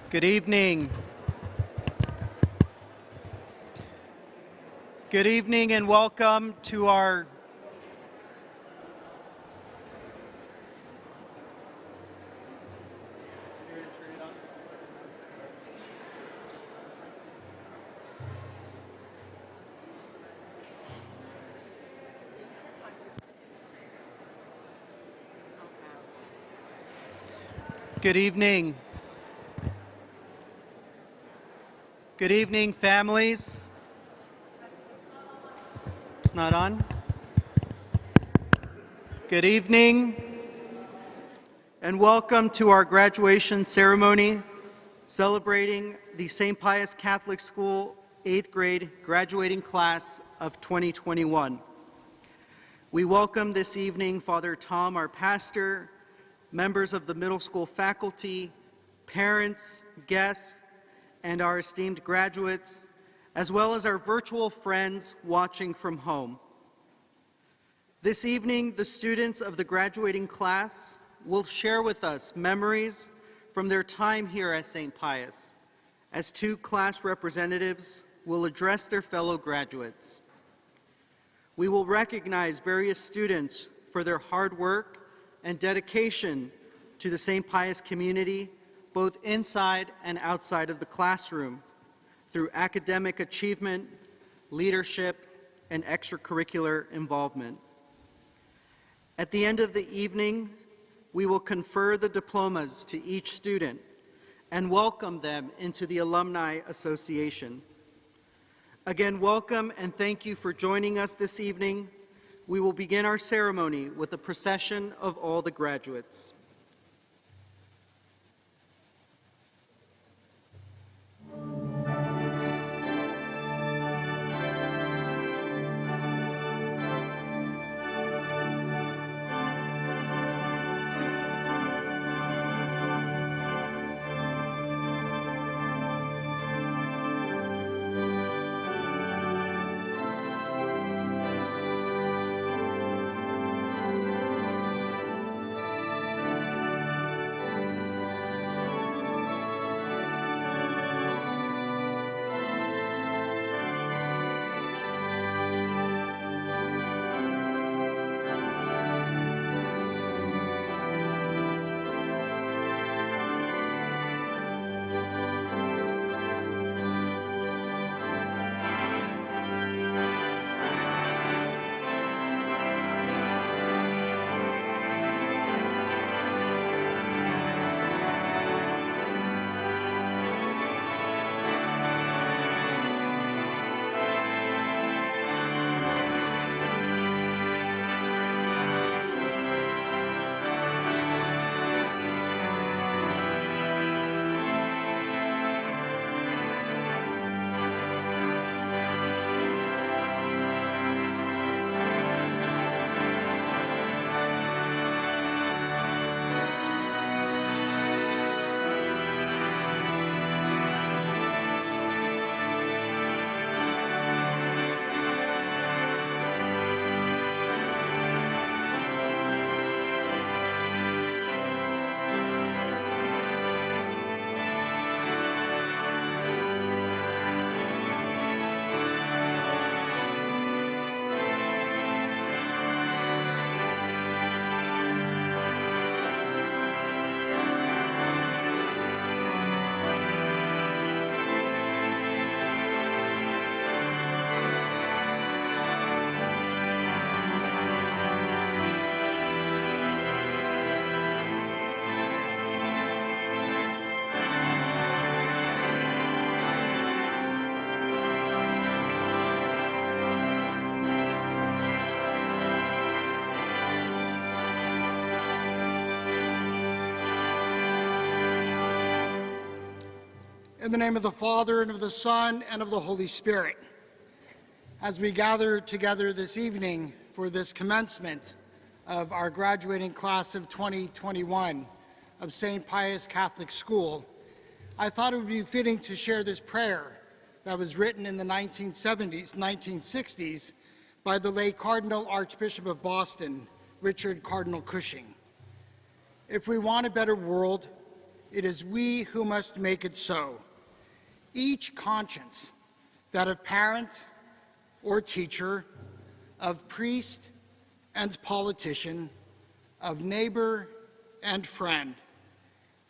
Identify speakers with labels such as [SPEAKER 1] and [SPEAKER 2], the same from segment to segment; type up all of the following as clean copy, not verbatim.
[SPEAKER 1] Good evening. Good evening and welcome to our Good evening. Good evening, families. It's not on. Good evening, and welcome to our graduation ceremony celebrating the St. Pius Catholic School 8th grade graduating class of 2021. We welcome this evening Father Tom, our pastor, members of the middle school faculty, parents, guests, and our esteemed graduates, as well as our virtual friends watching from home. This evening, the students of the graduating class will share with us memories from their time here at St. Pius, as two class representatives will address their fellow graduates. We will recognize various students for their hard work and dedication to the St. Pius community, both inside and outside of the classroom, through academic achievement, leadership, and extracurricular involvement. At the end of the evening, we will confer the diplomas to each student and welcome them into the Alumni Association. Again, welcome and thank you for joining us this evening. We will begin our ceremony with a procession of all the graduates.
[SPEAKER 2] In the name of the Father, and of the Son, and of the Holy Spirit. As we gather together this evening for this commencement of our graduating class of 2021 of St. Pius Catholic School, I thought it would be fitting to share this prayer that was written in the 1960s by the late Cardinal Archbishop of Boston, Richard Cardinal Cushing. If we want a better world, it is we who must make it so. Each conscience, that of parent or teacher, of priest and politician, of neighbor and friend,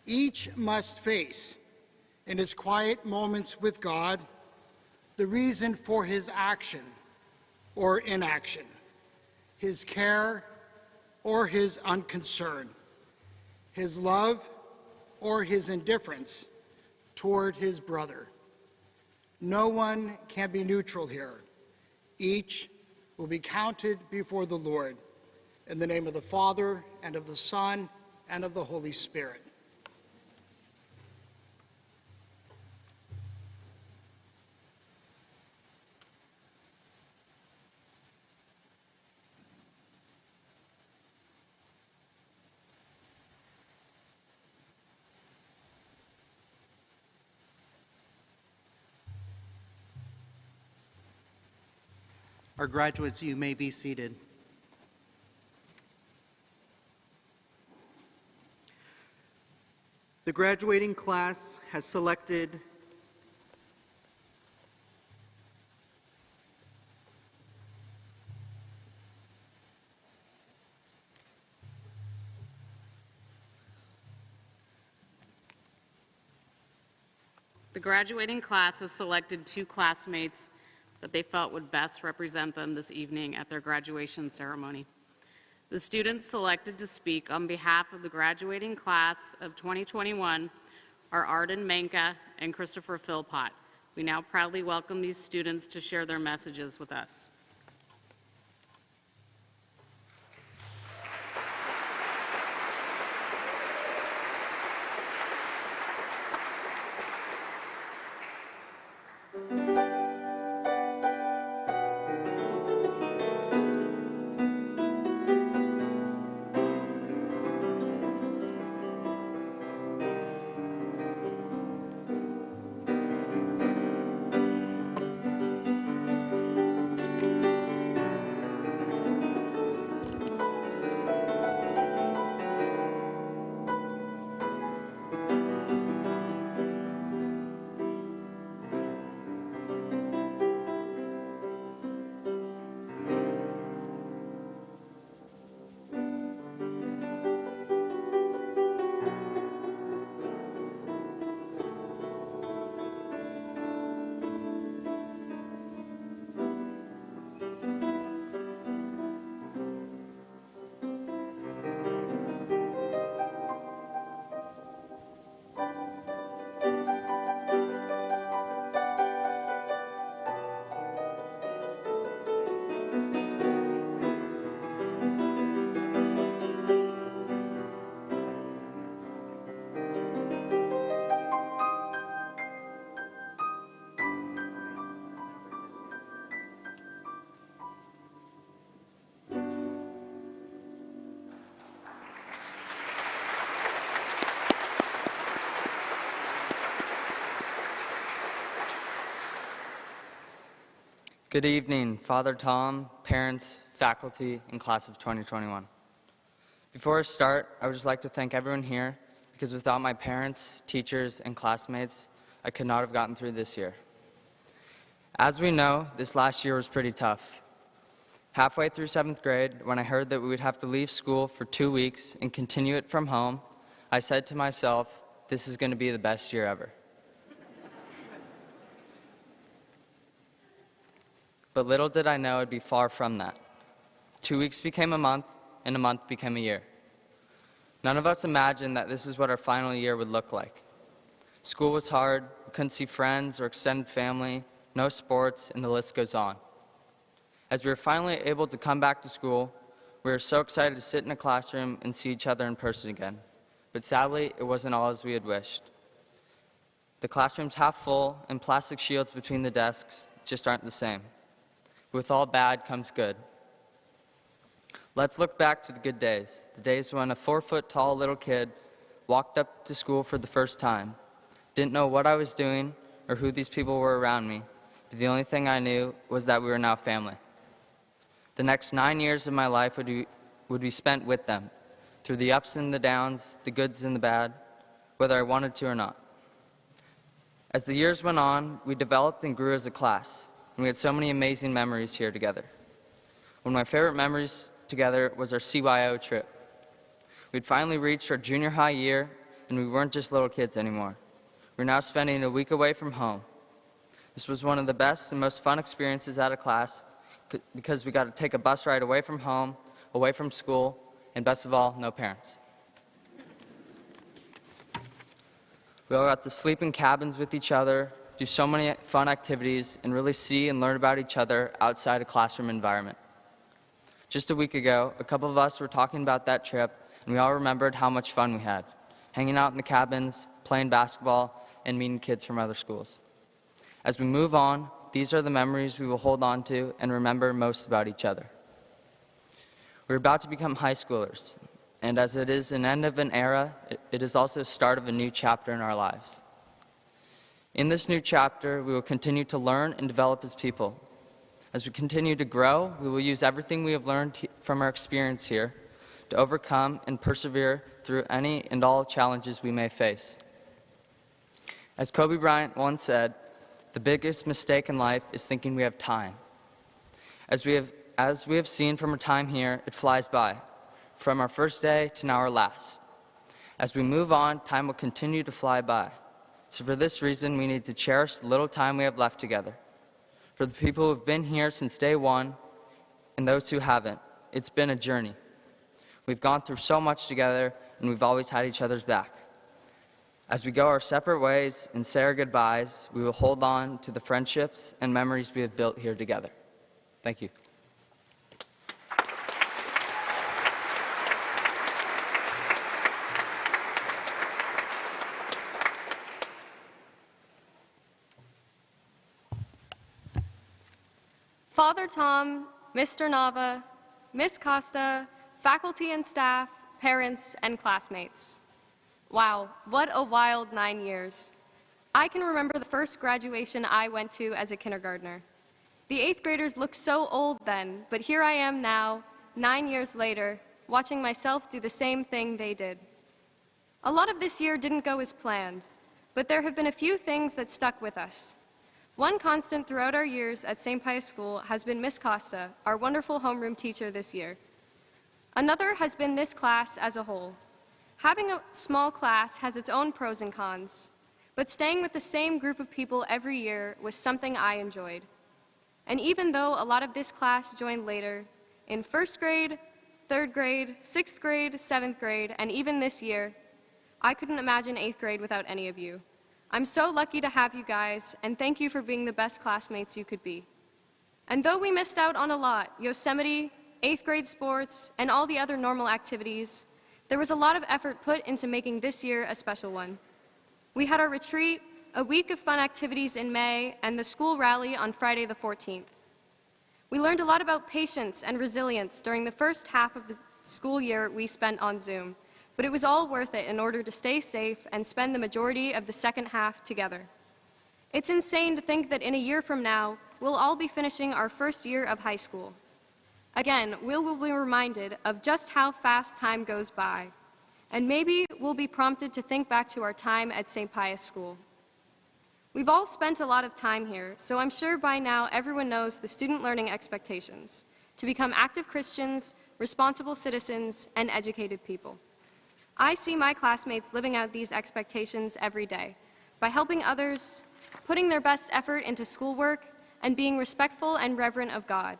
[SPEAKER 2] each must face, in his quiet moments with God, the reason for his action or inaction, his care or his unconcern, his love or his indifference toward his brother. No one can be neutral here. Each will be counted before the Lord. In the name of the Father, and of the Son, and of the Holy Spirit.
[SPEAKER 1] Our graduates, you may be seated. The graduating class has selected
[SPEAKER 3] The graduating class has selected 2 classmates that they felt would best represent them this evening at their graduation ceremony. The students selected to speak on behalf of the graduating class of 2021 are Arden Manka and Christopher Philpott. We now proudly welcome these students to share their messages with us.
[SPEAKER 4] Good evening, Father Tom, parents, faculty, and class of 2021. Before I start, I would just like to thank everyone here because without my parents, teachers, and classmates, I could not have gotten through this year. As we know, this last year was pretty tough. Halfway through 7th grade, when I heard that we would have to leave school for 2 weeks and continue it from home, I said to myself, this is going to be the best year ever. But little did I know it'd be far from that. 2 weeks became a month, and a month became a year. None of us imagined that this is what our final year would look like. School was hard, we couldn't see friends or extended family, no sports, and the list goes on. As we were finally able to come back to school, we were so excited to sit in a classroom and see each other in person again. But sadly, it wasn't all as we had wished. The classroom's half full, and plastic shields between the desks just aren't the same. With all bad comes good. Let's look back to the good days, the days when a 4-foot-tall little kid walked up to school for the first time, didn't know what I was doing or who these people were around me, but the only thing I knew was that we were now family. The next 9 years of my life would be spent with them, through the ups and the downs, the goods and the bad. whether I wanted to or not. As the years went on, we developed and grew as a class, and we had so many amazing memories here together. One of my favorite memories together was our CYO trip. We'd finally reached our junior high year, and we weren't just little kids anymore. We're now spending a week away from home. This was one of the best and most fun experiences out of class because we got to take a bus ride away from home, away from school, and best of all, no parents. We all got to sleep in cabins with each other, do so many fun activities, and really see and learn about each other outside a classroom environment. Just a week ago, a couple of us were talking about that trip, and we all remembered how much fun we had, hanging out in the cabins, playing basketball, and meeting kids from other schools. As we move on, these are the memories we will hold on to and remember most about each other. We're about to become high schoolers, and as it is an end of an era, it is also the start of a new chapter in our lives. In this new chapter, we will continue to learn and develop as people. As we continue to grow, we will use everything we have learned from our experience here to overcome and persevere through any and all challenges we may face. As Kobe Bryant once said, the biggest mistake in life is thinking we have time. As we have seen from our time here, it flies by, from our first day to now our last. As we move on, time will continue to fly by. So for this reason, we need to cherish the little time we have left together. For the people who have been here since day one, and those who haven't, it's been a journey. We've gone through so much together, and we've always had each other's back. As we go our separate ways and say our goodbyes, we will hold on to the friendships and memories we have built here together. Thank you.
[SPEAKER 5] Father Tom, Mr. Nava, Miss Costa, faculty and staff, parents, and classmates. Wow, what a wild 9 years. I can remember the first graduation I went to as a kindergartner. The 8th graders looked so old then, but here I am now, 9 years later, watching myself do the same thing they did. A lot of this year didn't go as planned, but there have been a few things that stuck with us. One constant throughout our years at St. Pius School has been Miss Costa, our wonderful homeroom teacher this year. Another has been this class as a whole. Having a small class has its own pros and cons, but staying with the same group of people every year was something I enjoyed. And even though a lot of this class joined later, in 1st grade, 3rd grade, 6th grade, 7th grade, and even this year, I couldn't imagine 8th grade without any of you. I'm so lucky to have you guys, and thank you for being the best classmates you could be. And though we missed out on a lot, Yosemite, 8th grade sports, and all the other normal activities, there was a lot of effort put into making this year a special one. We had our retreat, a week of fun activities in May, and the school rally on Friday the 14th. We learned a lot about patience and resilience during the first half of the school year we spent on Zoom, but it was all worth it in order to stay safe and spend the majority of the second half together. It's insane to think that in a year from now, we'll all be finishing our first year of high school. Again, we'll be reminded of just how fast time goes by, and maybe we'll be prompted to think back to our time at St. Pius School. We've all spent a lot of time here, so I'm sure by now everyone knows the student learning expectations, to become active Christians, responsible citizens, and educated people. I see my classmates living out these expectations every day, by helping others, putting their best effort into schoolwork, and being respectful and reverent of God.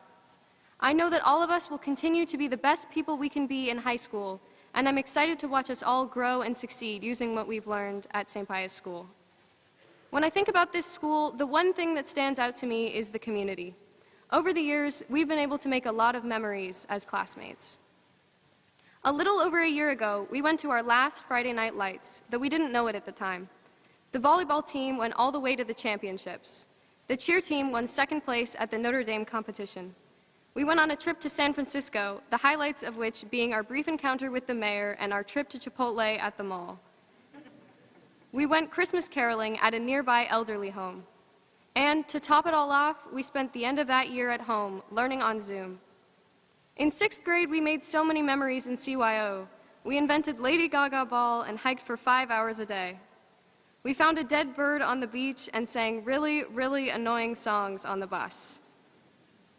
[SPEAKER 5] I know that all of us will continue to be the best people we can be in high school, and I'm excited to watch us all grow and succeed using what we've learned at St. Pius School. When I think about this school, the one thing that stands out to me is the community. Over the years, we've been able to make a lot of memories as classmates. A little over a year ago, we went to our last Friday Night Lights, though we didn't know it at the time. The volleyball team went all the way to the championships. The cheer team won 2nd place at the Notre Dame competition. We went on a trip to San Francisco, the highlights of which being our brief encounter with the mayor and our trip to Chipotle at the mall. We went Christmas caroling at a nearby elderly home. And to top it all off, we spent the end of that year at home, learning on Zoom. In 6th grade, we made so many memories in CYO, We invented Lady Gaga Ball and hiked for 5 hours a day. We found a dead bird on the beach and sang really, really annoying songs on the bus.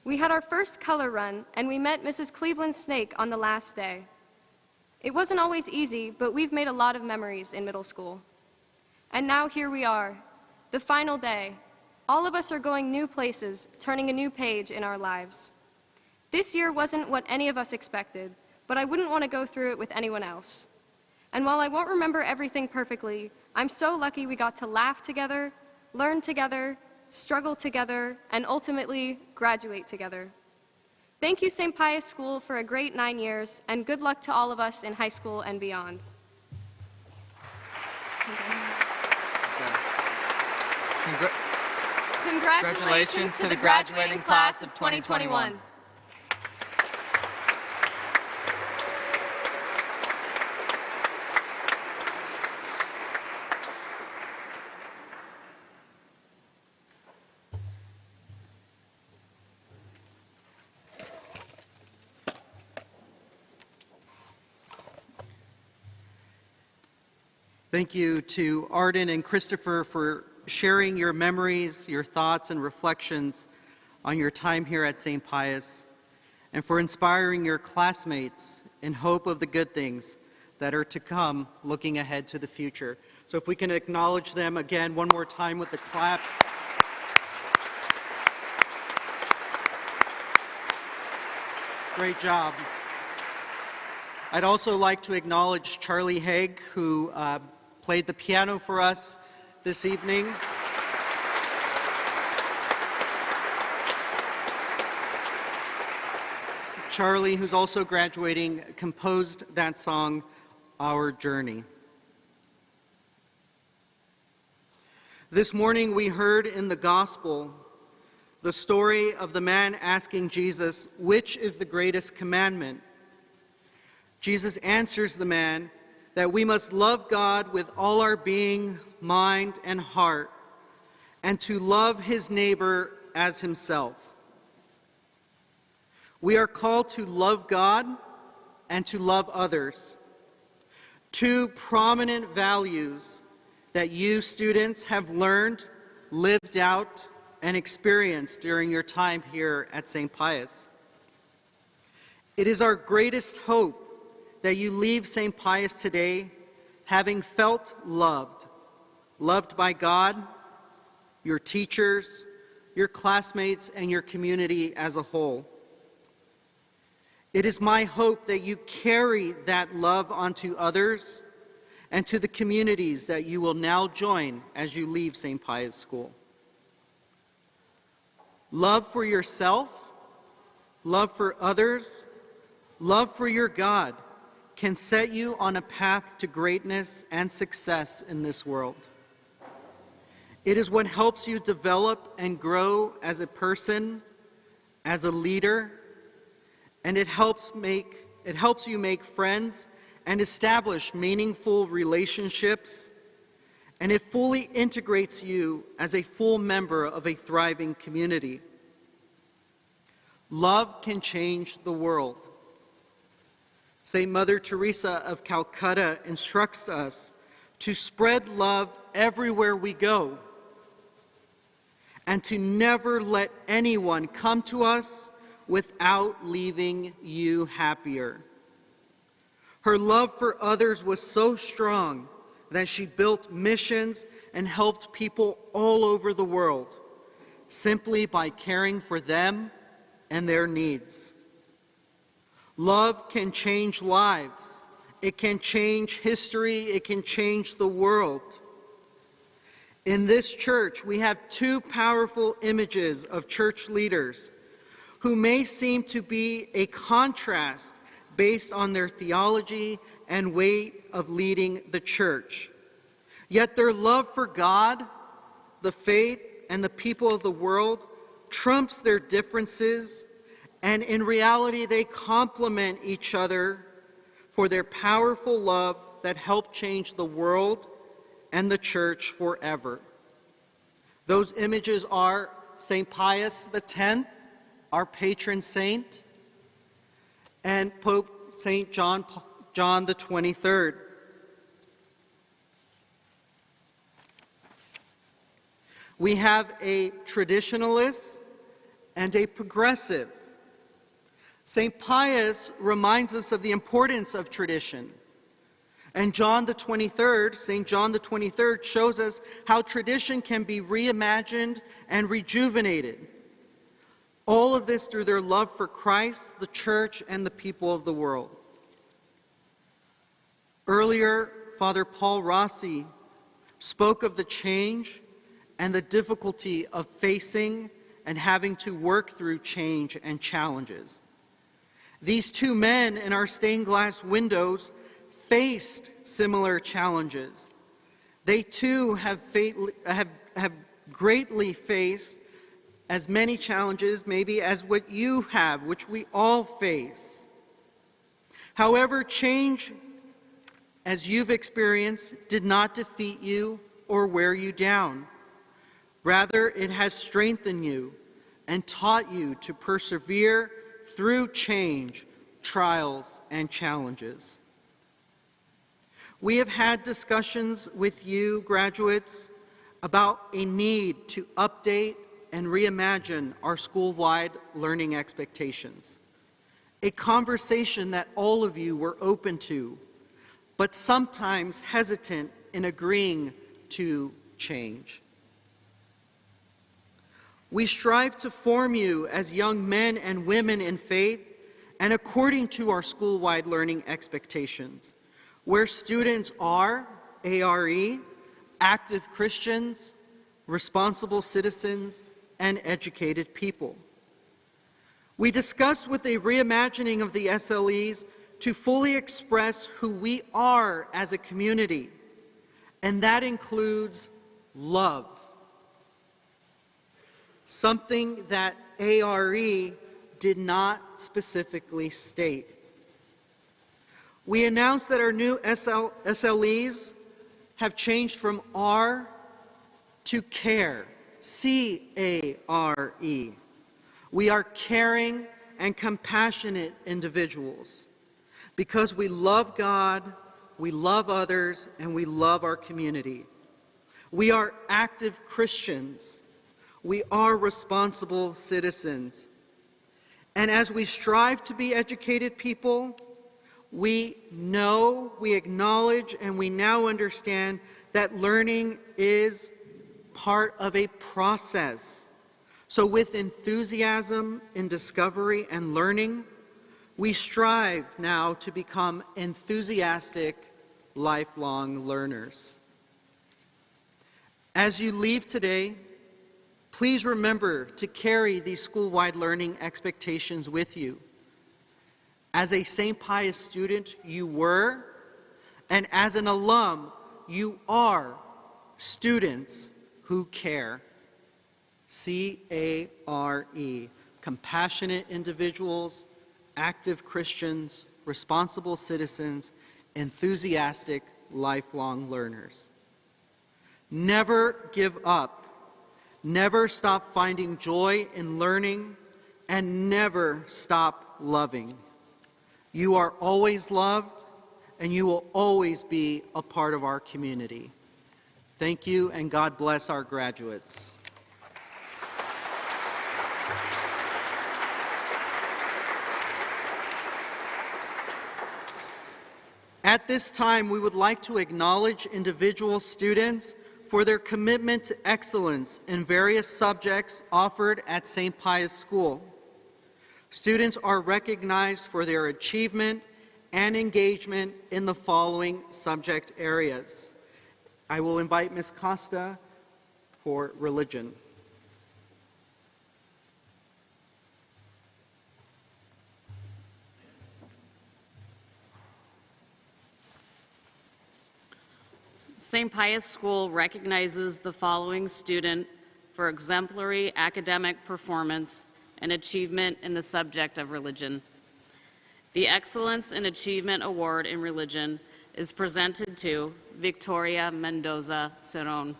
[SPEAKER 5] We had our first color run, and we met Mrs. Cleveland Snake on the last day. It wasn't always easy, but we've made a lot of memories in middle school. And now here we are, the final day. All of us are going new places, turning a new page in our lives. This year wasn't what any of us expected, but I wouldn't want to go through it with anyone else. And while I won't remember everything perfectly, I'm so lucky we got to laugh together, learn together, struggle together, and ultimately graduate together. Thank you, St. Pius School, for a great 9 years, and good luck to all of us in high school and beyond. Congratulations to the graduating class of 2021.
[SPEAKER 1] Thank you to Arden and Christopher for sharing your memories, your thoughts, and reflections on your time here at St. Pius, and for inspiring your classmates in hope of the good things that are to come, looking ahead to the future. So if we can acknowledge them again one more time with a clap. Great job. I'd also like to acknowledge Charlie Haig, who played the piano for us this evening. Charlie, who's also graduating, composed that song, Our Journey. This morning we heard in the gospel the story of the man asking Jesus, which is the greatest commandment? Jesus answers the man that we must love God with all our being, mind, and heart, and to love his neighbor as himself. We are called to love God and to love others, two prominent values that you students have learned, lived out, and experienced during your time here at St. Pius. It is our greatest hope that you leave St. Pius today having felt loved by God, your teachers, your classmates, and your community as a whole. It is my hope that you carry that love onto others and to the communities that you will now join as you leave St. Pius School. Love for yourself, love for others, love for your God can set you on a path to greatness and success in this world. It is what helps you develop and grow as a person, as a leader, and it helps you make friends and establish meaningful relationships, and it fully integrates you as a full member of a thriving community. Love can change the world. St. Mother Teresa of Calcutta instructs us to spread love everywhere we go and to never let anyone come to us without leaving you happier. Her love for others was so strong that she built missions and helped people all over the world simply by caring for them and their needs. Love can change lives. It can change history. It can change the world. In this church, we have two powerful images of church leaders who may seem to be a contrast based on their theology and way of leading the church. Yet their love for God, the faith, and the people of the world trumps their differences, and in reality, they complement each other for their powerful love that helped change the world and the church forever. Those images are St. Pius X, our patron saint, and Pope St. John John the 23rd. We have a traditionalist and a progressive. St. Pius reminds us of the importance of tradition. And John the 23rd, St. John the 23rd, shows us how tradition can be reimagined and rejuvenated. All of this through their love for Christ, the church, and the people of the world. Earlier, Father Paul Rossi spoke of the change and the difficulty of facing and having to work through change and challenges. These two men in our stained glass windows faced similar challenges. They too have greatly faced as many challenges maybe as what you have, which we all face. However, change, as you've experienced, did not defeat you or wear you down. Rather, it has strengthened you and taught you to persevere through change, trials, and challenges. We have had discussions with you, graduates, about a need to update and reimagine our school-wide learning expectations. A conversation that all of you were open to, but sometimes hesitant in agreeing to change. We strive to form you as young men and women in faith and according to our school-wide learning expectations, where students are, ARE, active Christians, responsible citizens, and educated people. We discuss with a reimagining of the SLEs to fully express who we are as a community, and that includes love. Something that ARE did not specifically state. We announced that our new SLEs have changed from R to CARE, C-A-R-E. We are caring and compassionate individuals because we love God, we love others, and we love our community. We are active Christians. We are responsible citizens. And as we strive to be educated people, we know, we acknowledge, and we now understand that learning is part of a process. So with enthusiasm in discovery and learning, we strive now to become enthusiastic, lifelong learners. As you leave today, please remember to carry these school-wide learning expectations with you. As a St. Pius student, you were, and as an alum, you are students who care. C-A-R-E, compassionate individuals, active Christians, responsible citizens, enthusiastic, lifelong learners. Never give up. Never stop finding joy in learning, and never stop loving. You are always loved, and you will always be a part of our community. Thank you, and God bless our graduates. At this time, we would like to acknowledge individual students for their commitment to excellence in various subjects offered at St. Pius School. Students are recognized for their achievement and engagement in the following subject areas. I will invite Ms. Costa for religion.
[SPEAKER 3] St. Pius School recognizes the following student for exemplary academic performance and achievement in the subject of religion. The Excellence in Achievement Award in Religion is presented to Victoria Mendoza Cerón.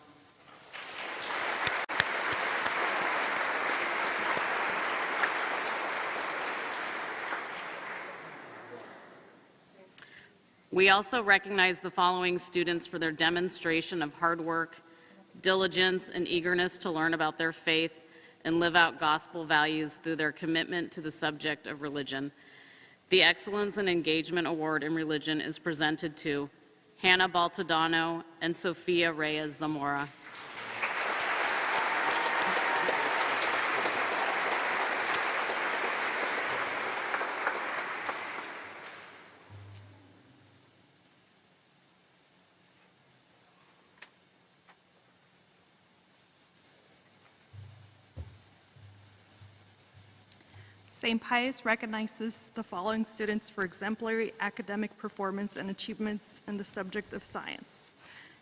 [SPEAKER 3] We also recognize the following students for their demonstration of hard work, diligence, and eagerness to learn about their faith and live out gospel values through their commitment to the subject of religion. The Excellence and Engagement Award in Religion is presented to Hannah Baltodano and Sofia Reyes Zamora.
[SPEAKER 6] St. Pius recognizes the following students for exemplary academic performance and achievements in the subject of science.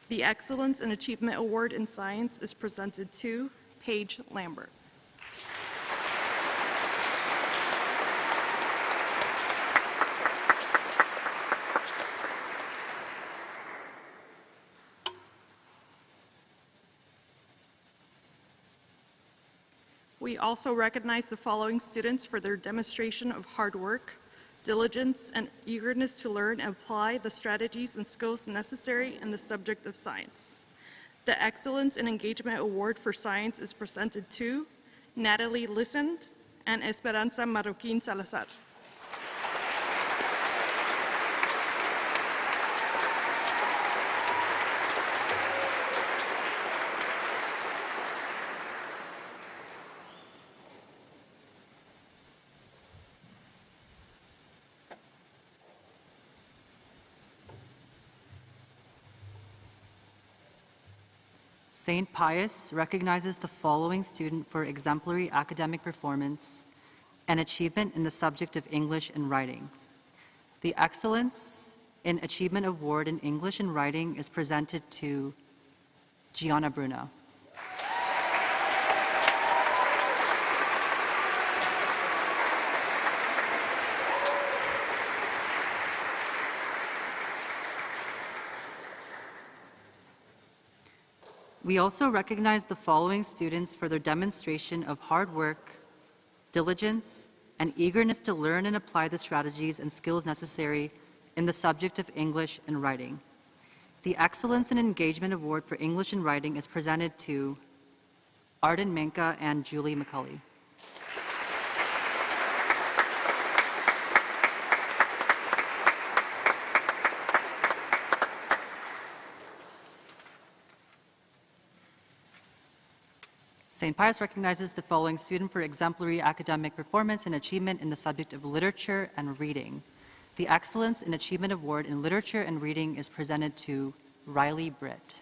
[SPEAKER 6] The Excellence and Achievement Award in Science is presented to Paige Lambert. We also recognize the following students for their demonstration of hard work, diligence, and eagerness to learn and apply the strategies and skills necessary in the subject of science. The Excellence and Engagement Award for Science is presented to Natalie Lissand and Esperanza Marroquin Salazar.
[SPEAKER 7] St. Pius recognizes the following student for exemplary academic performance and achievement in the subject of English and writing. The Excellence in Achievement Award in English and Writing is presented to Gianna Bruno. We also recognize the following students for their demonstration of hard work, diligence, and eagerness to learn and apply the strategies and skills necessary in the subject of English and writing. The Excellence in Engagement Award for English and Writing is presented to Arden Menka and Julie McCulley. St. Pius recognizes the following student for exemplary academic performance and achievement in the subject of literature and reading. The Excellence in Achievement Award in Literature and Reading is presented to Riley Britt.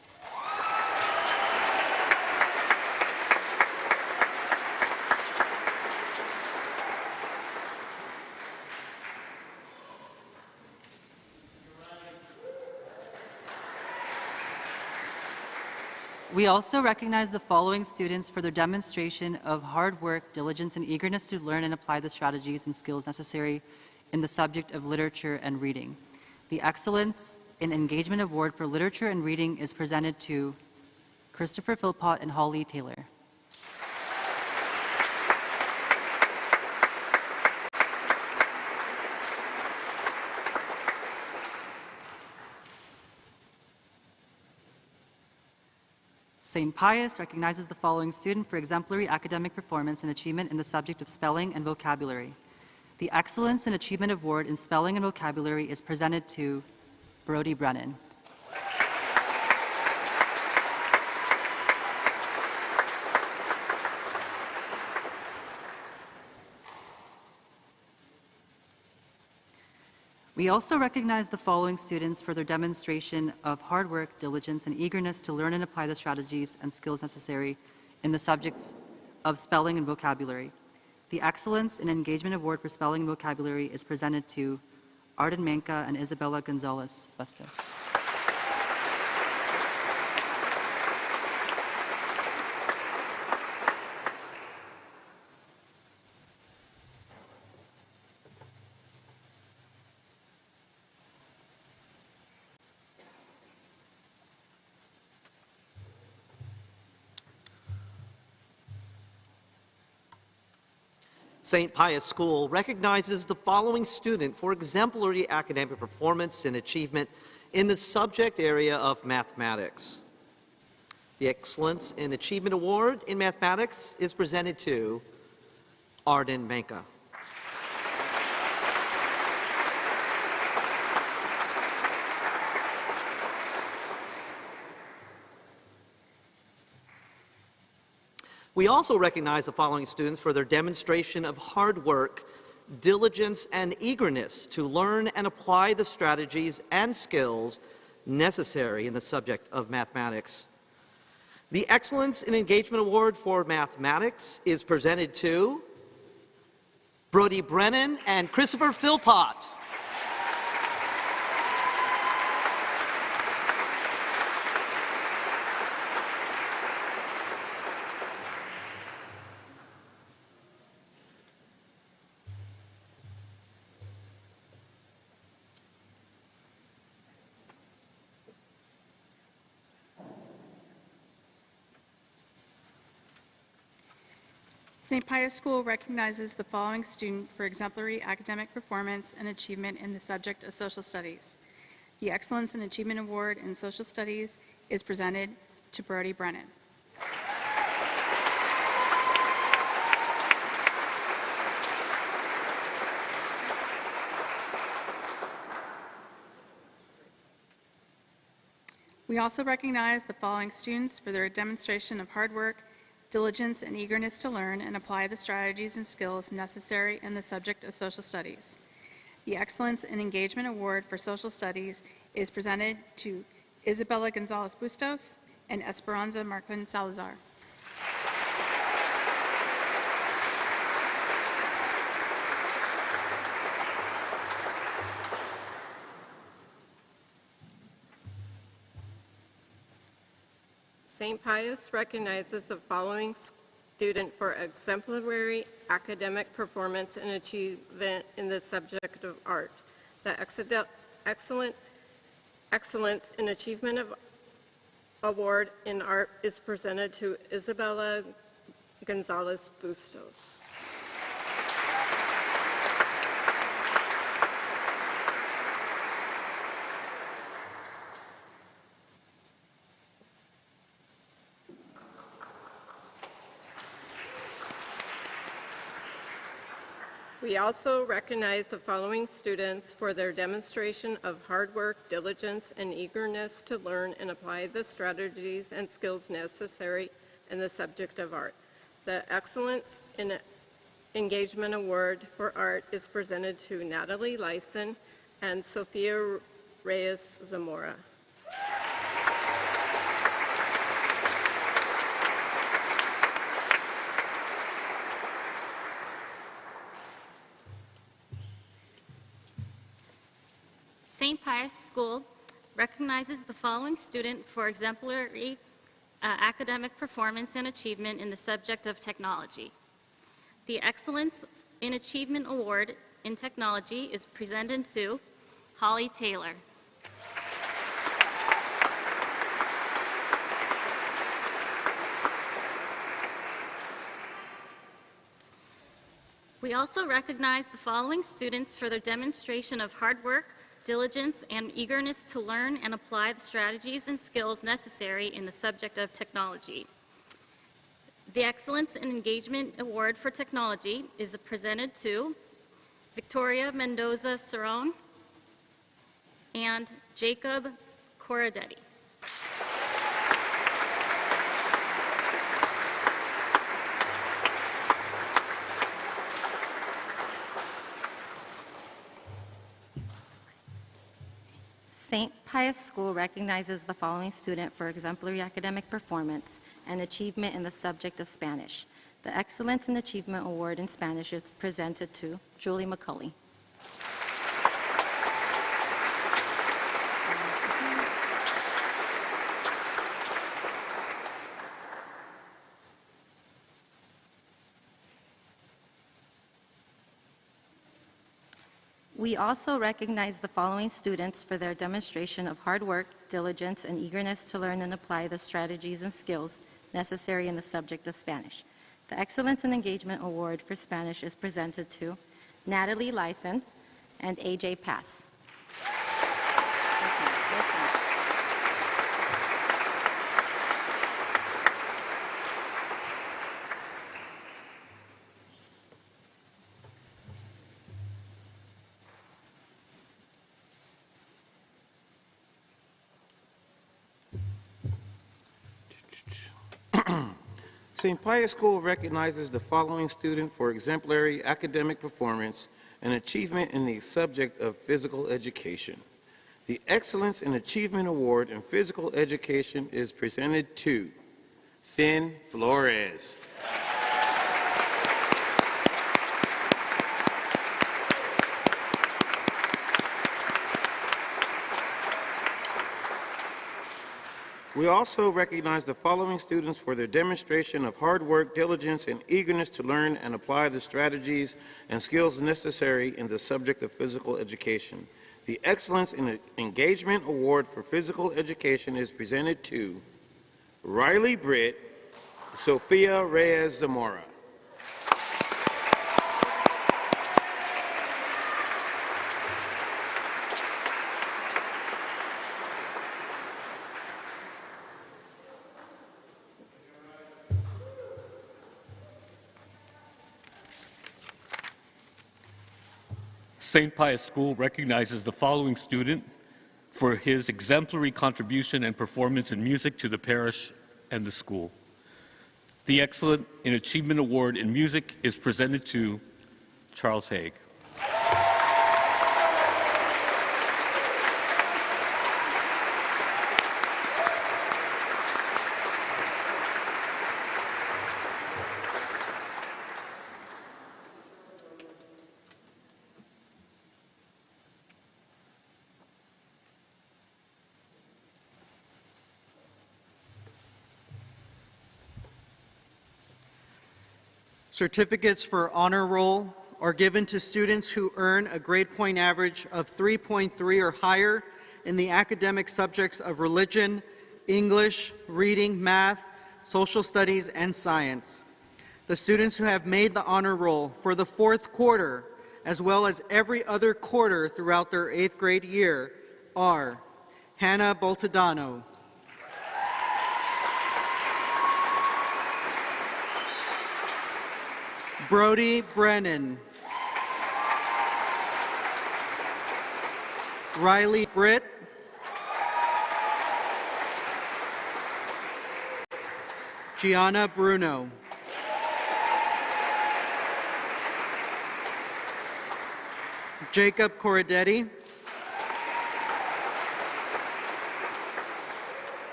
[SPEAKER 7] We also recognize the following students for their demonstration of hard work, diligence, and eagerness to learn and apply the strategies and skills necessary in the subject of literature and reading. The Excellence in Engagement Award for Literature and Reading is presented to Christopher Philpott and Holly Taylor. St. Pius recognizes the following student for exemplary academic performance and achievement in the subject of spelling and vocabulary. The Excellence in Achievement Award in Spelling and Vocabulary is presented to Brody Brennan. We also recognize the following students for their demonstration of hard work, diligence, and eagerness to learn and apply the strategies and skills necessary in the subjects of spelling and vocabulary. The Excellence in Engagement Award for Spelling and Vocabulary is presented to Arden Menka and Isabella Gonzalez Bustos.
[SPEAKER 8] St. Pius School recognizes the following student for exemplary academic performance and achievement in the subject area of mathematics. The Excellence in Achievement Award in Mathematics is presented to Arden Manka. We also recognize the following students for their demonstration of hard work, diligence, and eagerness to learn and apply the strategies and skills necessary in the subject of mathematics. The Excellence in Engagement Award for Mathematics is presented to Brody Brennan and Christopher Philpott.
[SPEAKER 9] St. Pius School recognizes the following student for exemplary academic performance and achievement in the subject of social studies. The Excellence in Achievement Award in Social Studies is presented to Brody Brennan. We also recognize the following students for their demonstration of hard work, diligence, and eagerness to learn and apply the strategies and skills necessary in the subject of social studies. The Excellence in Engagement Award for Social Studies is presented to Isabella Gonzalez Bustos and Esperanza Marquin Salazar.
[SPEAKER 10] St. Pius recognizes the following student for exemplary academic performance and achievement in the subject of art. The Excellence in Achievement Award in Art is presented to Isabella Gonzalez Bustos. We also recognize the following students for their demonstration of hard work, diligence, and eagerness to learn and apply the strategies and skills necessary in the subject of art. The Excellence in Engagement Award for Art is presented to Natalie Lyson and Sofia Reyes Zamora.
[SPEAKER 11] St. Pius School recognizes the following student for exemplary academic performance and achievement in the subject of technology. The Excellence in Achievement Award in Technology is presented to Holly Taylor. We also recognize the following students for their demonstration of hard work, diligence, and eagerness to learn and apply the strategies and skills necessary in the subject of technology. The Excellence in Engagement Award for Technology is presented to Victoria Mendoza Cerrone and Jacob Corradetti.
[SPEAKER 12] St. Pius School recognizes the following student for exemplary academic performance and achievement in the subject of Spanish. The Excellence in Achievement Award in Spanish is presented to Julie McCulley. We also recognize the following students for their demonstration of hard work, diligence, and eagerness to learn and apply the strategies and skills necessary in the subject of Spanish. The Excellence in Engagement Award for Spanish is presented to Natalie Lyson and AJ Pass. Listen.
[SPEAKER 13] St. Pius School recognizes the following student for exemplary academic performance and achievement in the subject of physical education. The Excellence in Achievement Award in Physical Education is presented to Finn Flores. We also recognize the following students for their demonstration of hard work, diligence, and eagerness to learn and apply the strategies and skills necessary in the subject of physical education. The Excellence in Engagement Award for Physical Education is presented to Riley Britt, Sophia Reyes Zamora.
[SPEAKER 14] St. Pius School recognizes the following student for his exemplary contribution and performance in music to the parish and the school. The Excellent in Achievement Award in Music is presented to Charles Haig.
[SPEAKER 1] Certificates for honor roll are given to students who earn a grade point average of 3.3 or higher in the academic subjects of religion, English, reading, math, social studies, and science. The students who have made the honor roll for the fourth quarter, as well as every other quarter throughout their 8th grade year, are Hannah Boltadano, Brody Brennan, Riley Britt, Gianna Bruno, Jacob Corradetti,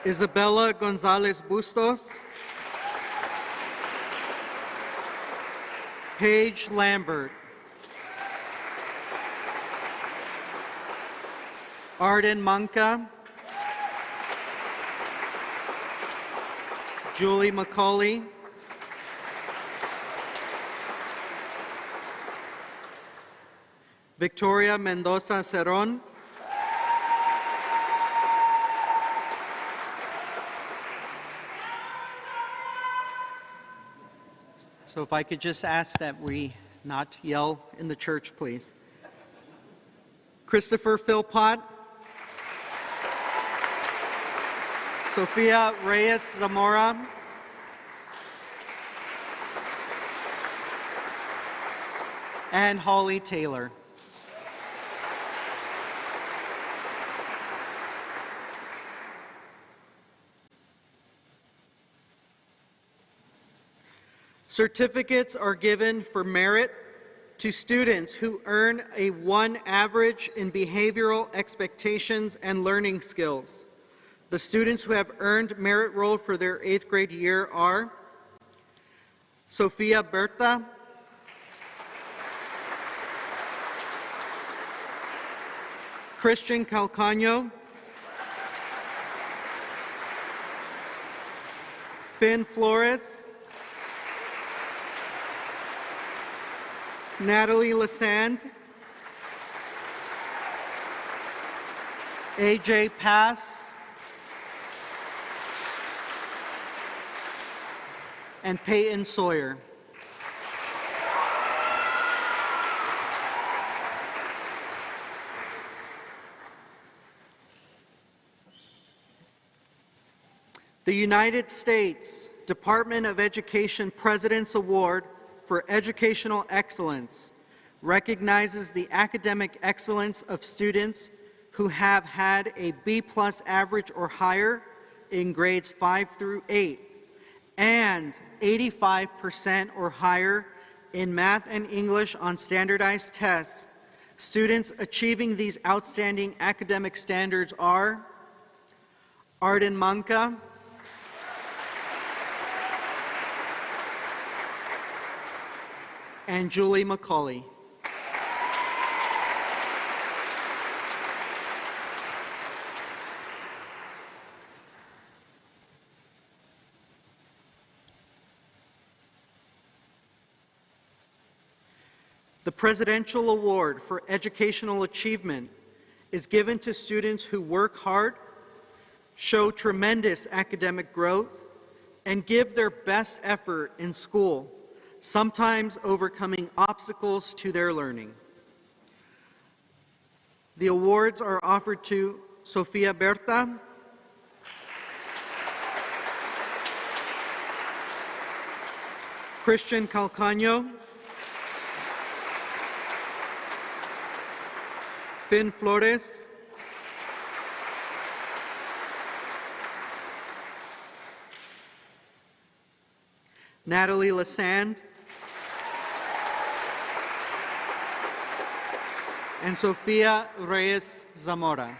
[SPEAKER 1] Isabella Gonzalez Bustos, Paige Lambert, Arden Manka, Julie McCauley, Victoria Mendoza Cerón, so if I could just ask that we not yell in the church, please. Christopher Philpott, Sophia Reyes Zamora, and Holly Taylor. Certificates are given for merit to students who earn a 1 average in behavioral expectations and learning skills. The students who have earned merit roll for their 8th grade year are Sofia Berta, Christian Calcaño, Finn Flores, Natalie Lasand, AJ Pass, and Peyton Sawyer. The United States Department of Education President's Award for Educational Excellence recognizes the academic excellence of students who have had a B+ average or higher in grades 5 through 8 and 85% or higher in math and English on standardized tests. Students achieving these outstanding academic standards are Arden Manka, and Julie McCauley. The Presidential Award for Educational Achievement is given to students who work hard, show tremendous academic growth, and give their best effort in school, sometimes overcoming obstacles to their learning. The awards are offered to Sofia Berta, Christian Calcaño, Finn Flores, Natalie Lasand, and Sofia Reyes Zamora.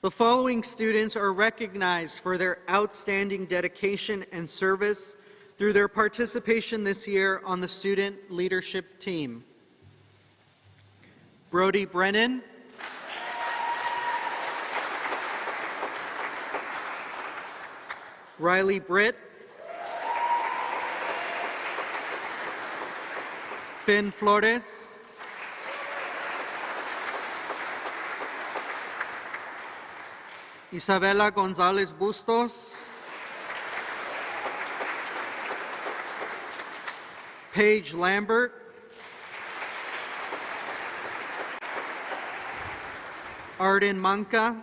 [SPEAKER 1] The following students are recognized for their outstanding dedication and service through their participation this year on the student leadership team. Brody Brennan, Riley Britt, Finn Flores, Isabela Gonzalez Bustos, Paige Lambert, Arden Manka,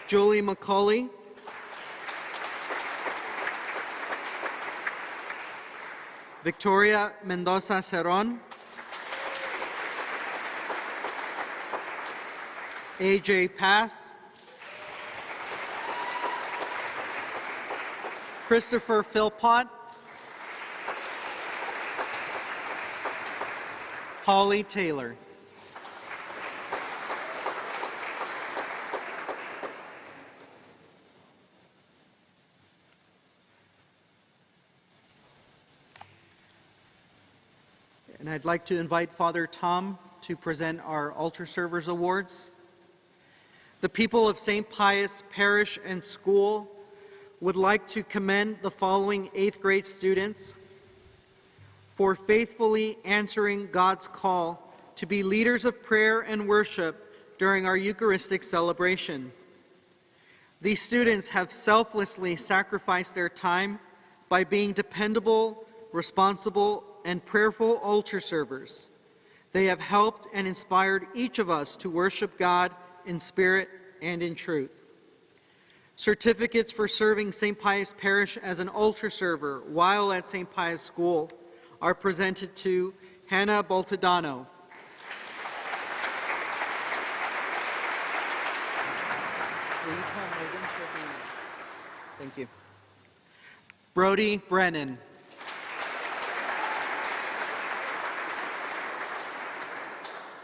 [SPEAKER 1] Julie McCauley, Victoria Mendoza Cerón, AJ Pass, Christopher Philpott, Holly Taylor. And I'd like to invite Father Tom to present our Altar Servers Awards. The people of St. Pius Parish and School would like to commend the following 8th grade students for faithfully answering God's call to be leaders of prayer and worship during our Eucharistic celebration. These students have selflessly sacrificed their time by being dependable, responsible, and prayerful altar servers. They have helped and inspired each of us to worship God in spirit and in truth. Certificates for serving St. Pius Parish as an altar server while at St. Pius School are presented to Hannah Baltadano, thank you, Brody Brennan,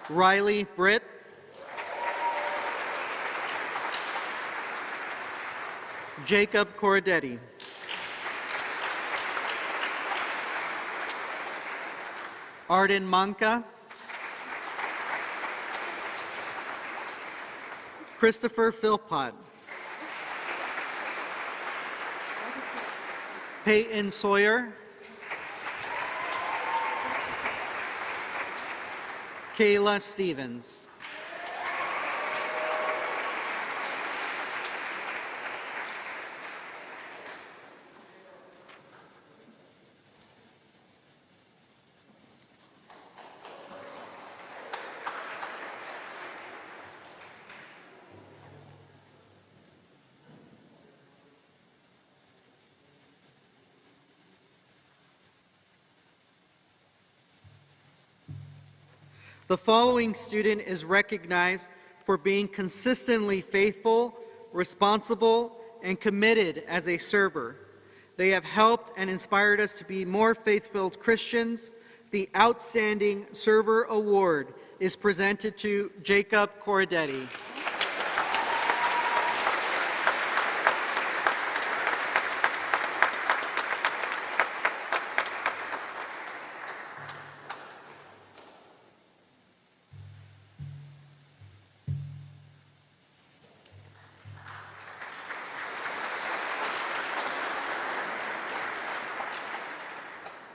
[SPEAKER 1] Riley Britt, Jacob Corradetti, Arden Manka, Christopher Philpott, Peyton Sawyer, Kayla Stevens. The following student is recognized for being consistently faithful, responsible, and committed as a server. They have helped and inspired us to be more faith-filled Christians. The Outstanding Server Award is presented to Jacob Corradetti.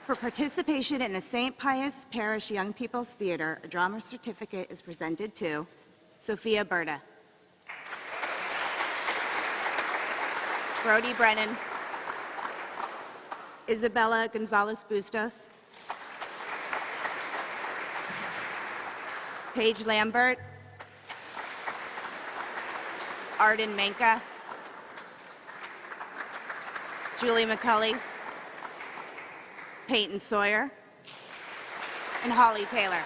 [SPEAKER 15] For participation in the St. Pius Parish Young People's Theater, a drama certificate is presented to Sophia Berta, Brody Brennan, Isabella Gonzalez Bustos, Paige Lambert, Arden Menka, Julie McCulley, Peyton Sawyer, and Holly Taylor.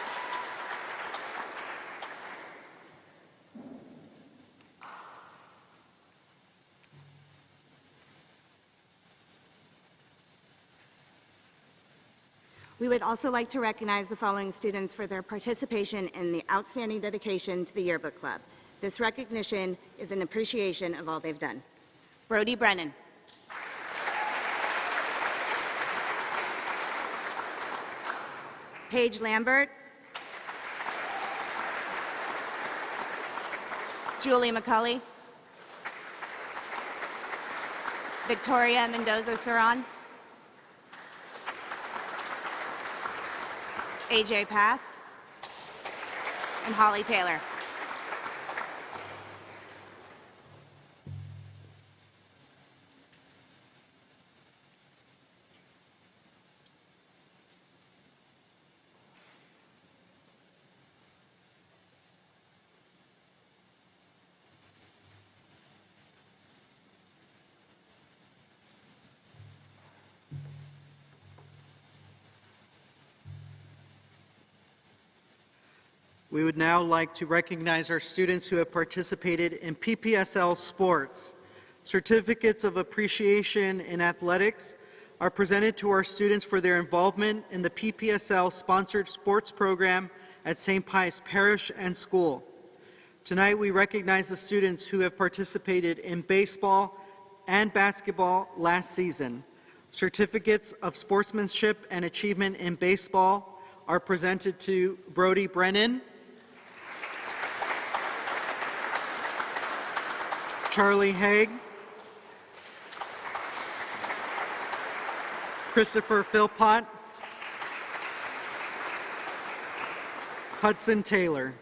[SPEAKER 15] We would also like to recognize the following students for their participation in the outstanding dedication to the Yearbook Club. This recognition is an appreciation of all they've done. Brody Brennan. Paige Lambert, Julie McCulley, Victoria Mendoza-Saran, AJ Pass, and Holly Taylor.
[SPEAKER 1] We would now like to recognize our students who have participated in PPSL sports. Certificates of appreciation in athletics are presented to our students for their involvement in the PPSL sponsored sports program at St. Pius Parish and School. Tonight we recognize the students who have participated in baseball and basketball last season. Certificates of sportsmanship and achievement in baseball are presented to Brody Brennan, Charlie Haig, Christopher Philpott, Hudson Taylor.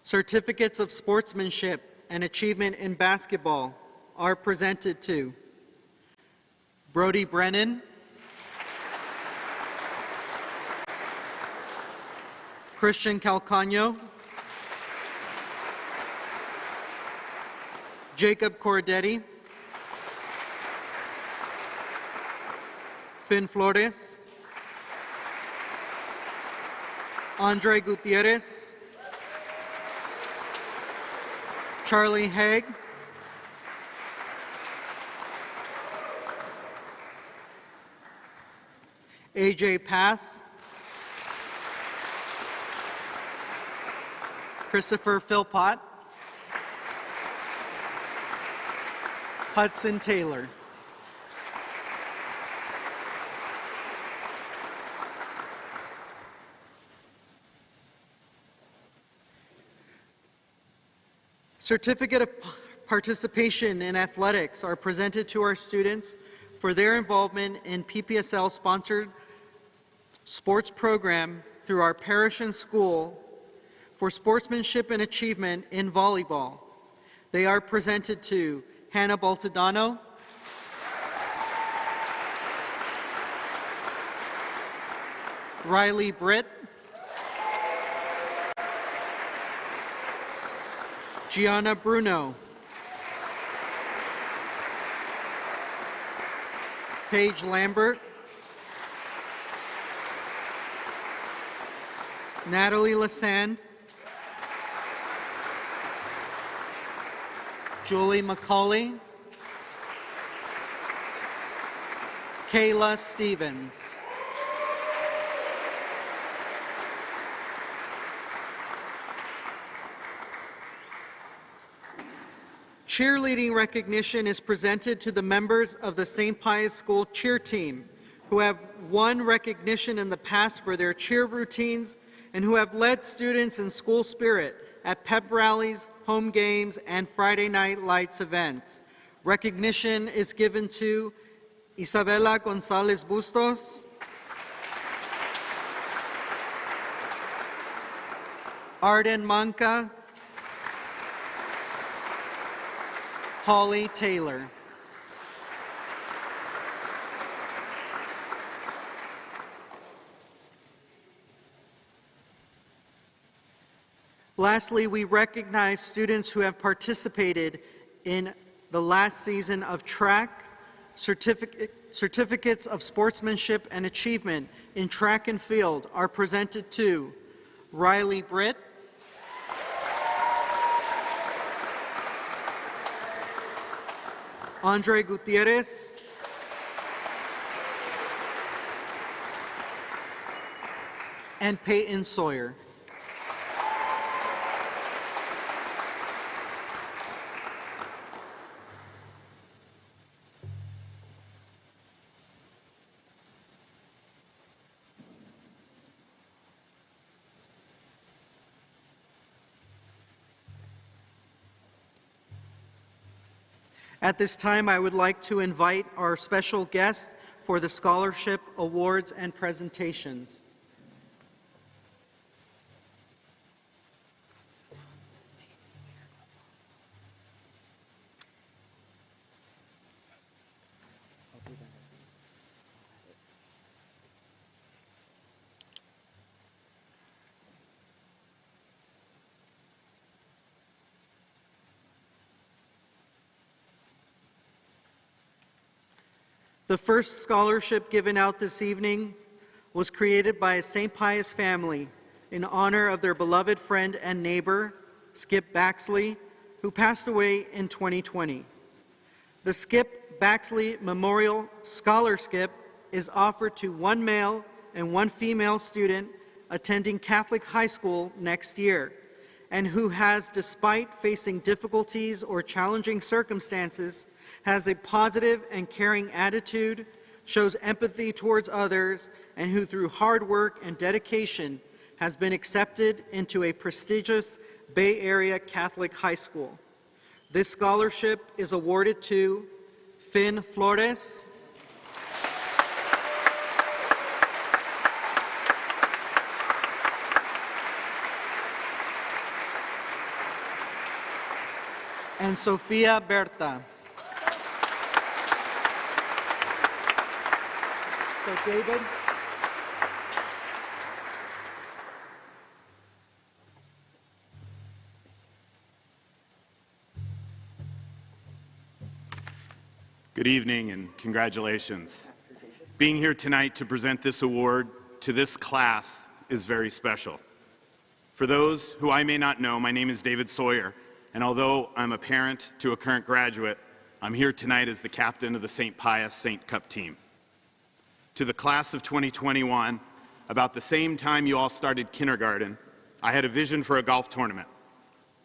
[SPEAKER 1] Certificates of sportsmanship and achievement in basketball are presented to Brody Brennan, Christian Calcagno, Jacob Corradetti, Finn Flores, Andre Gutierrez, Charlie Haig, AJ Pass, Christopher Philpott, Hudson Taylor. Certificate of participation in athletics are presented to our students for their involvement in PPSL-sponsored sports program through our parish and school for sportsmanship and achievement in volleyball. They are presented to Hannah Baltadano, Riley Britt, Gianna Bruno, Paige Lambert, Natalie Lasand, Julie McCauley, Kayla Stevens. Cheerleading recognition is presented to the members of the St. Pius School cheer team who have won recognition in the past for their cheer routines and who have led students in school spirit at pep rallies, home games, and Friday Night Lights events. Recognition is given to Isabela Gonzalez Bustos, Arden Manca, Holly Taylor. Lastly, we recognize students who have participated in the last season of track, certificates of sportsmanship and achievement in track and field are presented to Riley Britt, Andre Gutierrez, and Peyton Sawyer. At this time, I would like to invite our special guest for the scholarship, awards, and presentations. The first scholarship given out this evening was created by a St. Pius family in honor of their beloved friend and neighbor, Skip Baxley, who passed away in 2020. The Skip Baxley Memorial Scholarship is offered to one male and one female student attending Catholic high school next year, and who has, despite facing difficulties or challenging circumstances, has a positive and caring attitude, shows empathy towards others, and who through hard work and dedication has been accepted into a prestigious Bay Area Catholic high school. This scholarship is awarded to Finn Flores, and Sofia Berta. So David.
[SPEAKER 16] Good evening and congratulations. Being here tonight to present this award to this class is very special. For those who I may not know, my name is David Sawyer, and although I'm a parent to a current graduate, I'm here tonight as the captain of the St. Pius St. Cup team. To the class of 2021, about the same time you all started kindergarten, I had a vision for a golf tournament,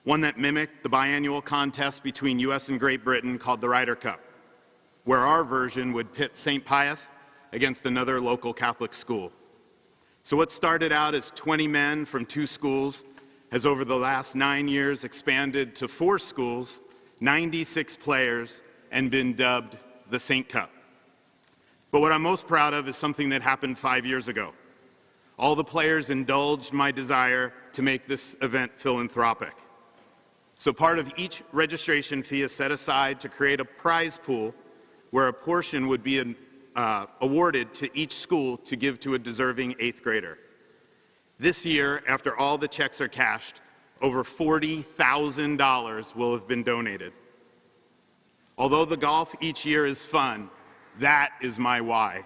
[SPEAKER 16] one that mimicked the biannual contest between US and Great Britain called the Ryder Cup, where our version would pit St. Pius against another local Catholic school. So what started out as 20 men from 2 schools has over the last 9 years expanded to 4 schools, 96 players, and been dubbed the St. Cup. But what I'm most proud of is something that happened 5 years ago. All the players indulged my desire to make this event philanthropic. So part of each registration fee is set aside to create a prize pool where a portion would be awarded to each school to give to a deserving 8th grader. This year, after all the checks are cashed, over $40,000 will have been donated. Although the golf each year is fun, That is my why.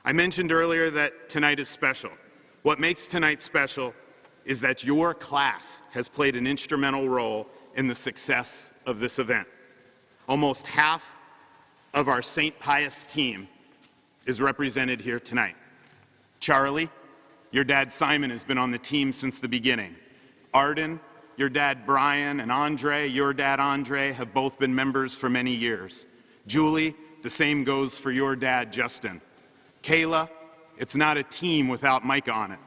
[SPEAKER 16] I mentioned earlier that tonight is special. What makes tonight special is that your class has played an instrumental role in the success of this event. Almost half of our St. Pius team is represented here tonight. Charlie, your dad Simon has been on the team since the beginning. Arden, your dad Brian, and Andre, your dad Andre, have both been members for many years. Julie, the same goes for your dad Justin. Kayla, it's not a team without Micah on it.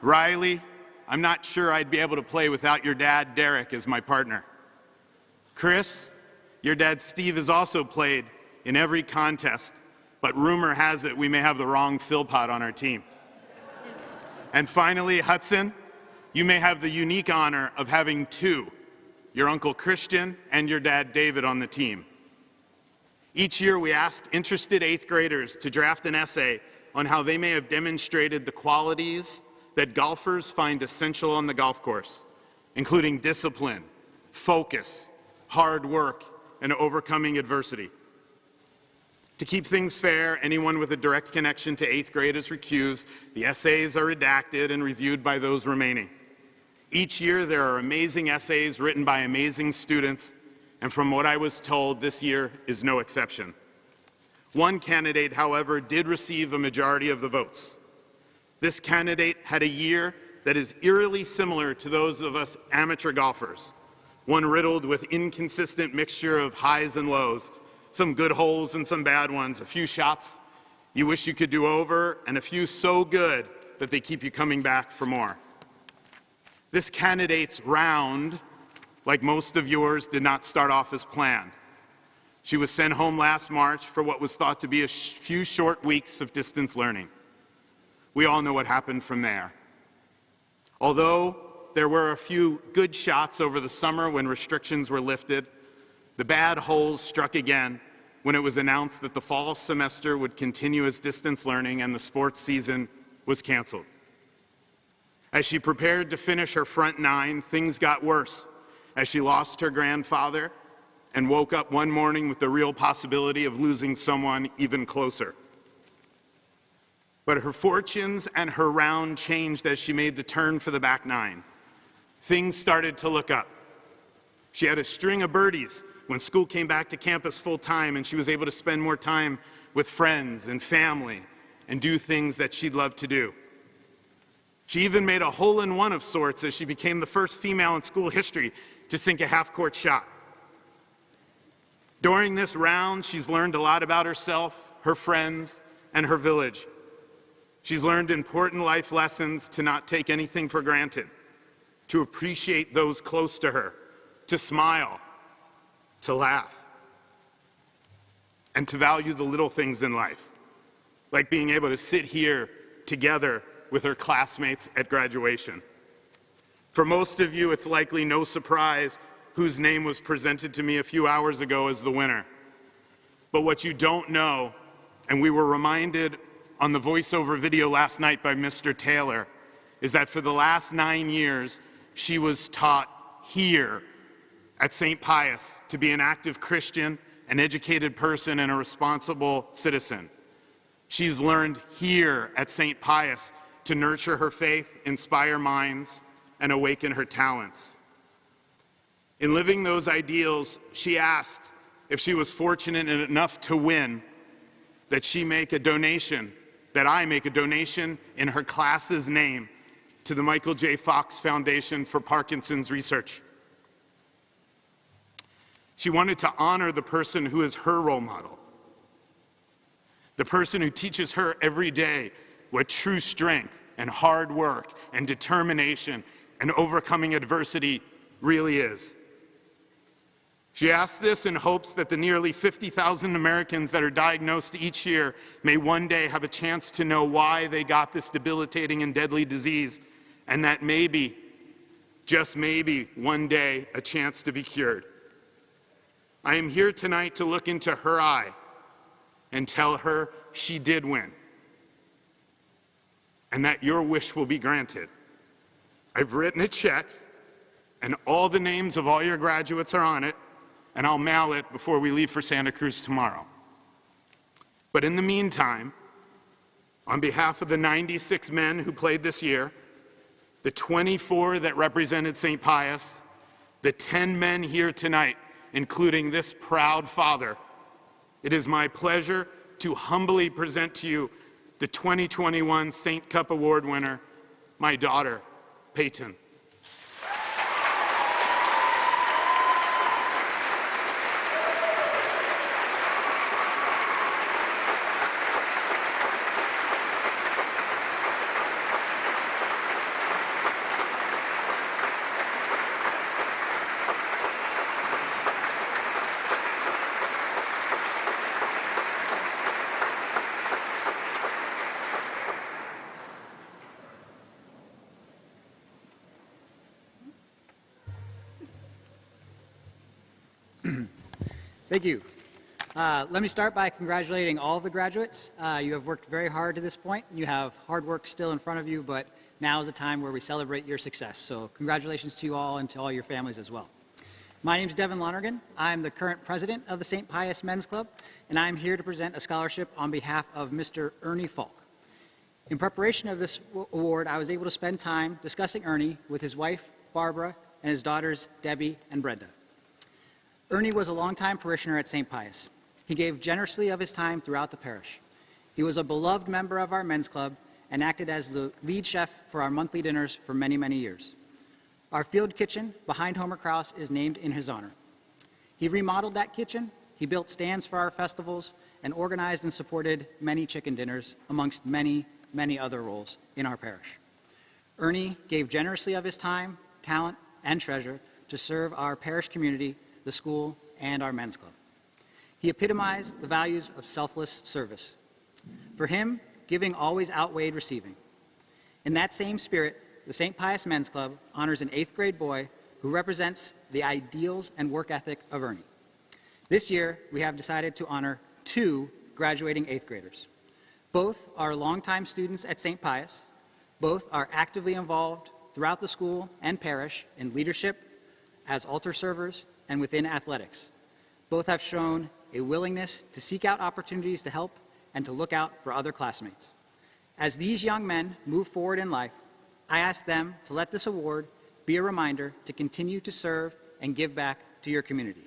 [SPEAKER 16] Riley, I'm not sure I'd be able to play without your dad Derek as my partner. Chris, your dad Steve has also played in every contest, but rumor has it we may have the wrong Philpot on our team. And finally, Hudson, you may have the unique honor of having two, your Uncle Christian and your dad David on the team. Each year we ask interested 8th graders to draft an essay on how they may have demonstrated the qualities that golfers find essential on the golf course, including discipline, focus, hard work, and overcoming adversity. To keep things fair, anyone with a direct connection to 8th grade is recused. The essays are redacted and reviewed by those remaining. Each year there are amazing essays written by amazing students, and from what I was told, this year is no exception. One candidate, however, did receive a majority of the votes. This candidate had a year that is eerily similar to those of us amateur golfers, one riddled with inconsistent mixture of highs and lows, some good holes and some bad ones, a few shots you wish you could do over, and a few so good that they keep you coming back for more. This candidate's round, like most of yours, did not start off as planned. She was sent home last March for what was thought to be a few short weeks of distance learning. We all know what happened from there. Although there were a few good shots over the summer when restrictions were lifted, the bad holes struck again when it was announced that the fall semester would continue as distance learning and the sports season was canceled. As she prepared to finish her front nine, things got worse as she lost her grandfather and woke up one morning with the real possibility of losing someone even closer. But her fortunes and her round changed as she made the turn for the back nine. Things started to look up. She had a string of birdies when school came back to campus full time, and she was able to spend more time with friends and family and do things that she'd love to do. She even made a hole-in-one of sorts as she became the first female in school history to sink a half-court shot. During this round, she's learned a lot about herself, her friends, and her village. She's learned important life lessons to not take anything for granted, to appreciate those close to her, to smile, to laugh, and to value the little things in life, like being able to sit here together with her classmates at graduation. For most of you, it's likely no surprise whose name was presented to me a few hours ago as the winner. But what you don't know, and we were reminded on the voiceover video last night by Mr. Taylor, is that for the last 9 years, she was taught here at St. Pius to be an active Christian, an educated person, and a responsible citizen. She's learned here at St. Pius to nurture her faith, inspire minds, and awaken her talents. In living those ideals, she asked if she was fortunate enough to win, that she make a donation, that I make a donation in her class's name to the Michael J. Fox Foundation for Parkinson's Research. She wanted to honor the person who is her role model, the person who teaches her every day what true strength and hard work and determination and overcoming adversity really is. She asked this in hopes that the nearly 50,000 Americans that are diagnosed each year may one day have a chance to know why they got this debilitating and deadly disease, and that maybe, just maybe, one day a chance to be cured. I am here tonight to look into her eye and tell her she did win, and that your wish will be granted. I've written a check, and all the names of all your graduates are on it, and I'll mail it before we leave for Santa Cruz tomorrow. But in the meantime, on behalf of the 96 men who played this year, the 24 that represented St. Pius, the 10 men here tonight, including this proud father, it is my pleasure to humbly present to you the 2021 St. Cup Award winner, my daughter, Peyton.
[SPEAKER 17] Thank you. Let me start by congratulating all of the graduates. You have worked very hard to this point. You have hard work still in front of you, but now is the time where we celebrate your success. So congratulations to you all and to all your families as well. My name is Devin Lonergan. I'm the current president of the St. Pius Men's Club, and I'm here to present a scholarship on behalf of Mr. Ernie Falk. In preparation of this award, I was able to spend time discussing Ernie with his wife, Barbara, and his daughters, Debbie and Brenda. Ernie was a longtime parishioner at St. Pius. He gave generously of his time throughout the parish. He was a beloved member of our men's club and acted as the lead chef for our monthly dinners for many, many years. Our field kitchen behind Homer Krause is named in his honor. He remodeled that kitchen, he built stands for our festivals, and organized and supported many chicken dinners, amongst many, many other roles in our parish. Ernie gave generously of his time, talent, and treasure to serve our parish community, the school, and our men's club. He epitomized the values of selfless service. For him, giving always outweighed receiving. In that same spirit, the St. Pius Men's Club honors an 8th grade boy who represents the ideals and work ethic of Ernie. This year, we have decided to honor 2 graduating 8th graders. Both are longtime students at St. Pius. Both are actively involved throughout the school and parish in leadership, as altar servers, and within athletics. Both have shown a willingness to seek out opportunities to help and to look out for other classmates. As these young men move forward in life, I ask them to let this award be a reminder to continue to serve and give back to your community.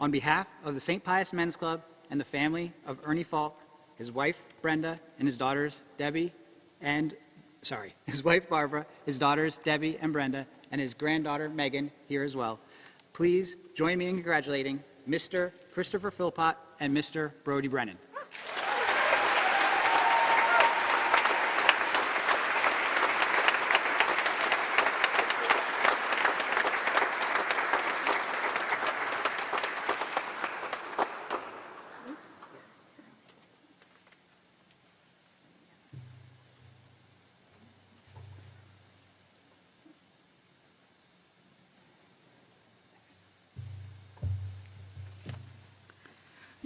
[SPEAKER 17] On behalf of the St. Pius Men's Club and the family of Ernie Falk, his wife Brenda, and his daughters his wife Barbara, his daughters Debbie and Brenda, and his granddaughter Megan here as well, please join me in congratulating Mr. Christopher Philpott and Mr. Brody Brennan.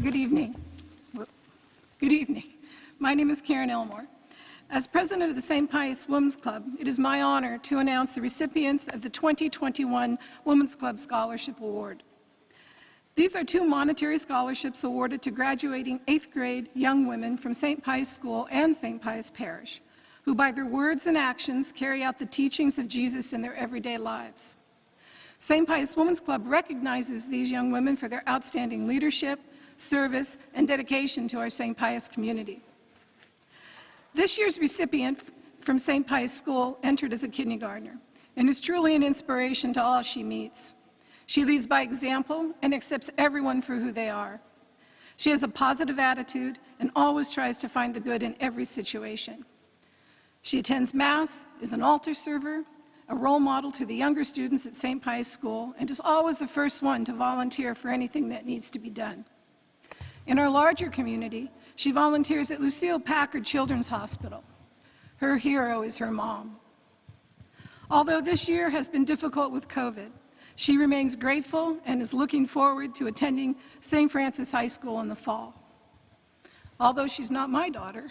[SPEAKER 18] Good evening. Good evening. My name is Karen Elmore. As president of the St. Pius Women's Club, it is my honor to announce the recipients of the 2021 Women's Club Scholarship Award. These are 2 monetary scholarships awarded to graduating 8th grade young women from St. Pius School and St. Pius Parish, who by their words and actions carry out the teachings of Jesus in their everyday lives. St. Pius Women's Club recognizes these young women for their outstanding leadership, service, and dedication to our St. Pius community. This year's recipient from St. Pius School entered as a kindergartner and is truly an inspiration to all she meets. She leads by example and accepts everyone for who they are. She has a positive attitude and always tries to find the good in every situation. She attends Mass, is an altar server, a role model to the younger students at St. Pius School, and is always the first one to volunteer for anything that needs to be done. In our larger community, she volunteers at Lucille Packard Children's Hospital. Her hero is her mom. Although this year has been difficult with COVID, she remains grateful and is looking forward to attending St. Francis High School in the fall. Although she's not my daughter,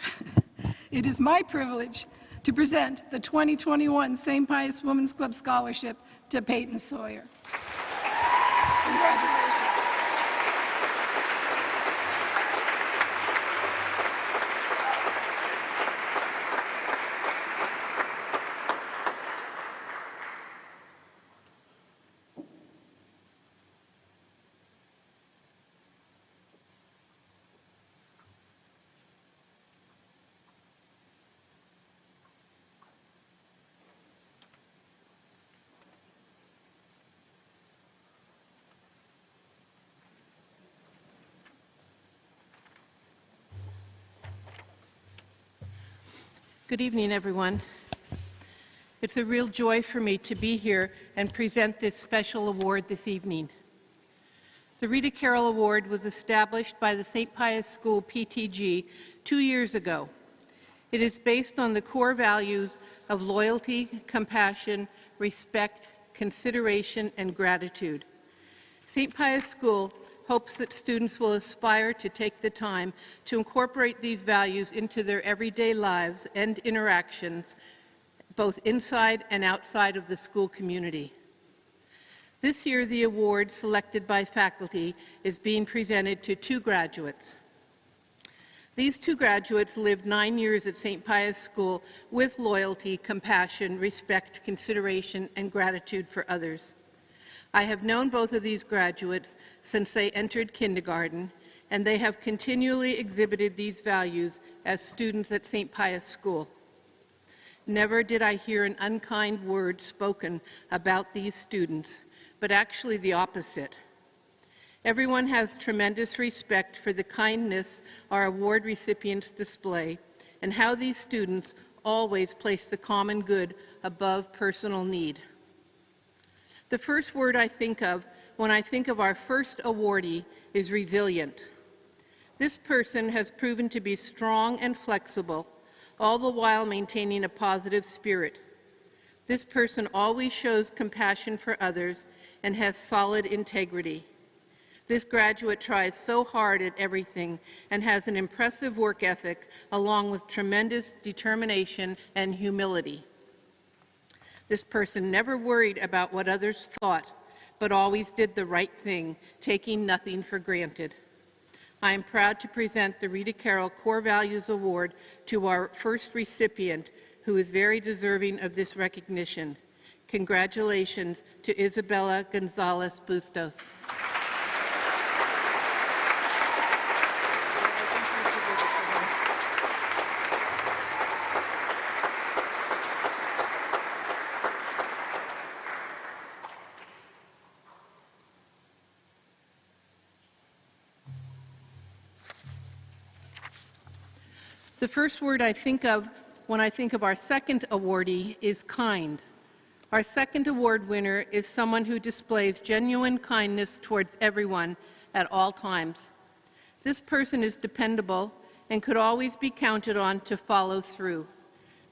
[SPEAKER 18] it is my privilege to present the 2021 St. Pius Women's Club Scholarship to Peyton Sawyer. Congratulations.
[SPEAKER 19] Good evening, everyone. It's a real joy for me to be here and present this special award this evening. The Rita Carroll Award was established by the St. Pius School PTG 2 years ago. It is based on the core values of loyalty, compassion, respect, consideration, and gratitude. St. Pius School hopes that students will aspire to take the time to incorporate these values into their everyday lives and interactions, both inside and outside of the school community. This year, the award selected by faculty is being presented to 2 graduates. These 2 graduates lived 9 years at St. Pius School with loyalty, compassion, respect, consideration, and gratitude for others. I have known both of these graduates since they entered kindergarten, and they have continually exhibited these values as students at St. Pius School. Never did I hear an unkind word spoken about these students, but actually the opposite. Everyone has tremendous respect for the kindness our award recipients display and how these students always place the common good above personal need. The first word I think of when I think of our first awardee is resilient. This person has proven to be strong and flexible, all the while maintaining a positive spirit. This person always shows compassion for others and has solid integrity. This graduate tries so hard at everything and has an impressive work ethic along with tremendous determination and humility. This person never worried about what others thought, but always did the right thing, taking nothing for granted. I am proud to present the Rita Carroll Core Values Award to our first recipient, who is very deserving of this recognition. Congratulations to Isabella Gonzalez Bustos. The first word I think of when I think of our second awardee is kind. Our second award winner is someone who displays genuine kindness towards everyone at all times. This person is dependable and could always be counted on to follow through.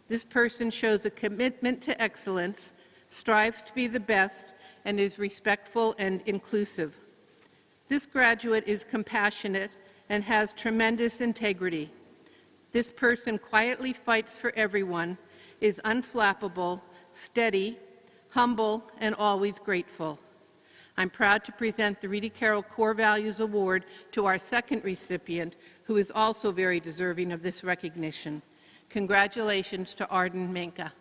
[SPEAKER 19] This person shows a commitment to excellence, strives to be the best, and is respectful and inclusive. This graduate is compassionate and has tremendous integrity. This person quietly fights for everyone, is unflappable, steady, humble, and always grateful. I'm proud to present the Rita Carroll Core Values Award to our second recipient, who is also very deserving of this recognition. Congratulations to Arden Menka.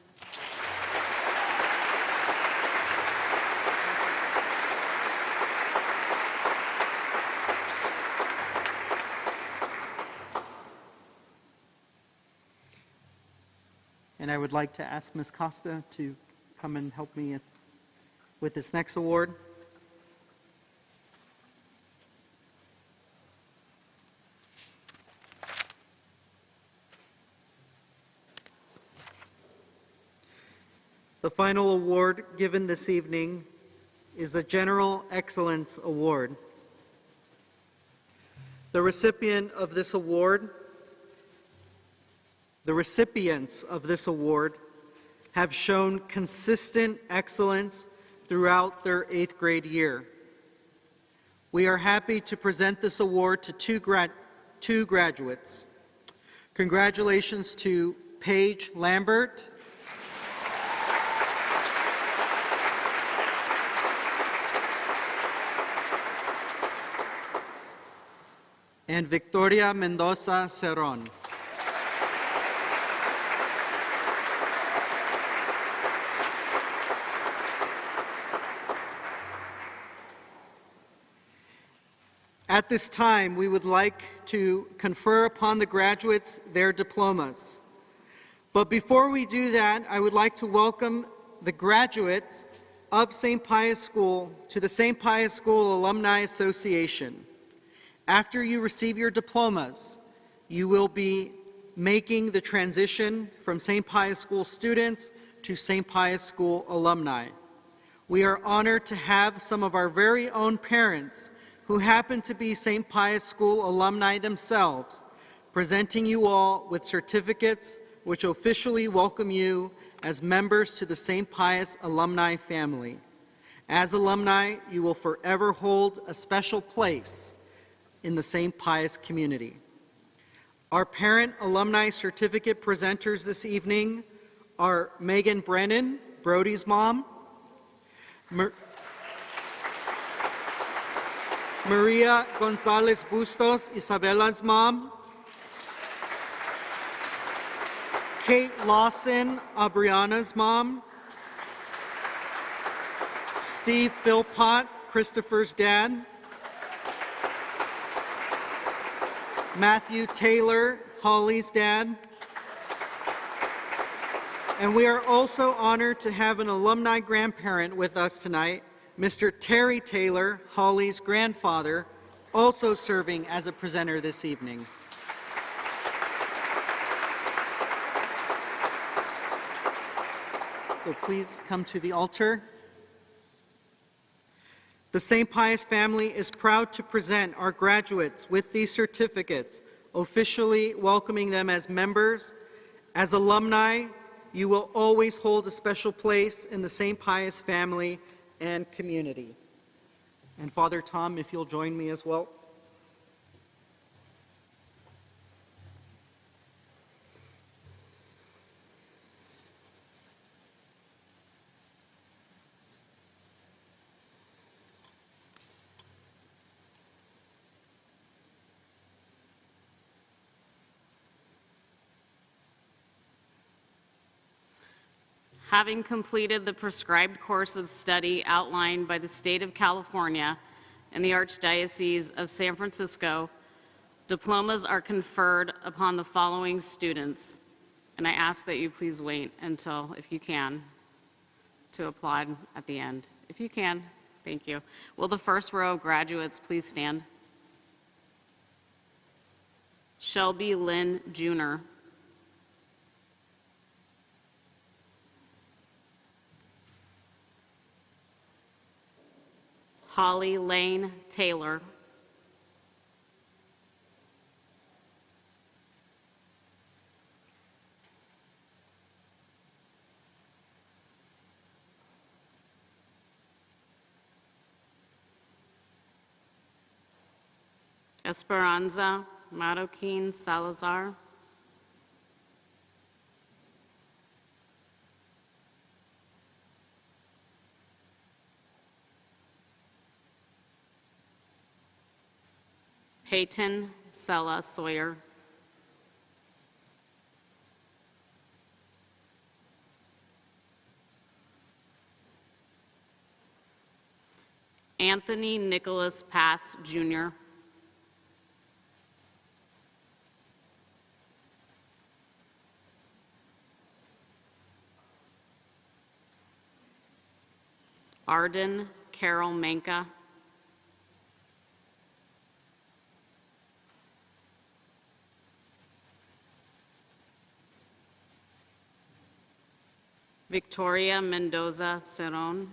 [SPEAKER 1] And I would like to ask Ms. Costa to come and help me with this next award. The final award given this evening is the General Excellence Award. The recipients of this award have shown consistent excellence throughout their 8th grade year. We are happy to present this award to two graduates. Congratulations to Paige Lambert and Victoria Mendoza Cerron. At this time, we would like to confer upon the graduates their diplomas. But before we do that, I would like to welcome the graduates of St. Pius School to the St. Pius School Alumni Association. After you receive your diplomas, you will be making the transition from St. Pius School students to St. Pius School alumni. We are honored to have some of our very own parents who happen to be St. Pius School alumni themselves, presenting you all with certificates which officially welcome you as members to the St. Pius alumni family. As alumni, you will forever hold a special place in the St. Pius community. Our parent alumni certificate presenters this evening are Megan Brennan, Brody's mom, Maria Gonzalez Bustos, Isabella's mom, Kate Lawson, Abriana's mom, Steve Philpott, Christopher's dad, Matthew Taylor, Holly's dad, and we are also honored to have an alumni grandparent with us tonight, Mr. Terry Taylor, Holly's grandfather, also serving as a presenter this evening. So please come to the altar. The St. Pius family is proud to present our graduates with these certificates, officially welcoming them as members. As alumni, you will always hold a special place in the St. Pius family and community. And Father Tom, if you'll join me as well.
[SPEAKER 3] Having completed the prescribed course of study outlined by the state of California and the Archdiocese of San Francisco, diplomas are conferred upon the following students. And I ask that you please wait until, if you can, to applaud at the end. If you can, thank you. Will the first row of graduates please stand? Shelby Lynn Jr. Holly Lane Taylor. Esperanza Marroquin Salazar. Peyton Sella Sawyer. Anthony Nicholas Pass, Jr. Arden Carol Manka. Victoria Mendoza Cerón.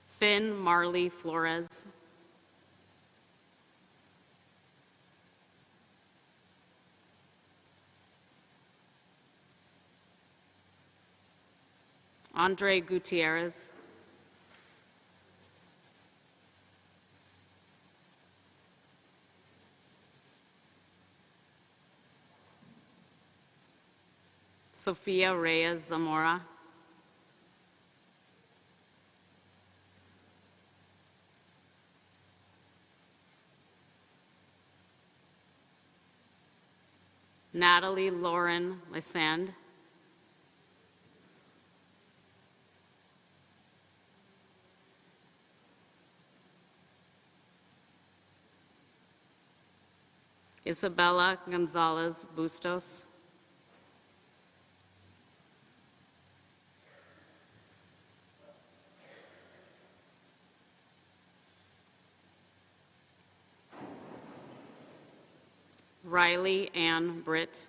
[SPEAKER 3] Finn Marley Flores. Andre Gutierrez. Sofia Reyes Zamora. Natalie Lauren Lysand. Isabella Gonzalez Bustos. Riley Ann Britt.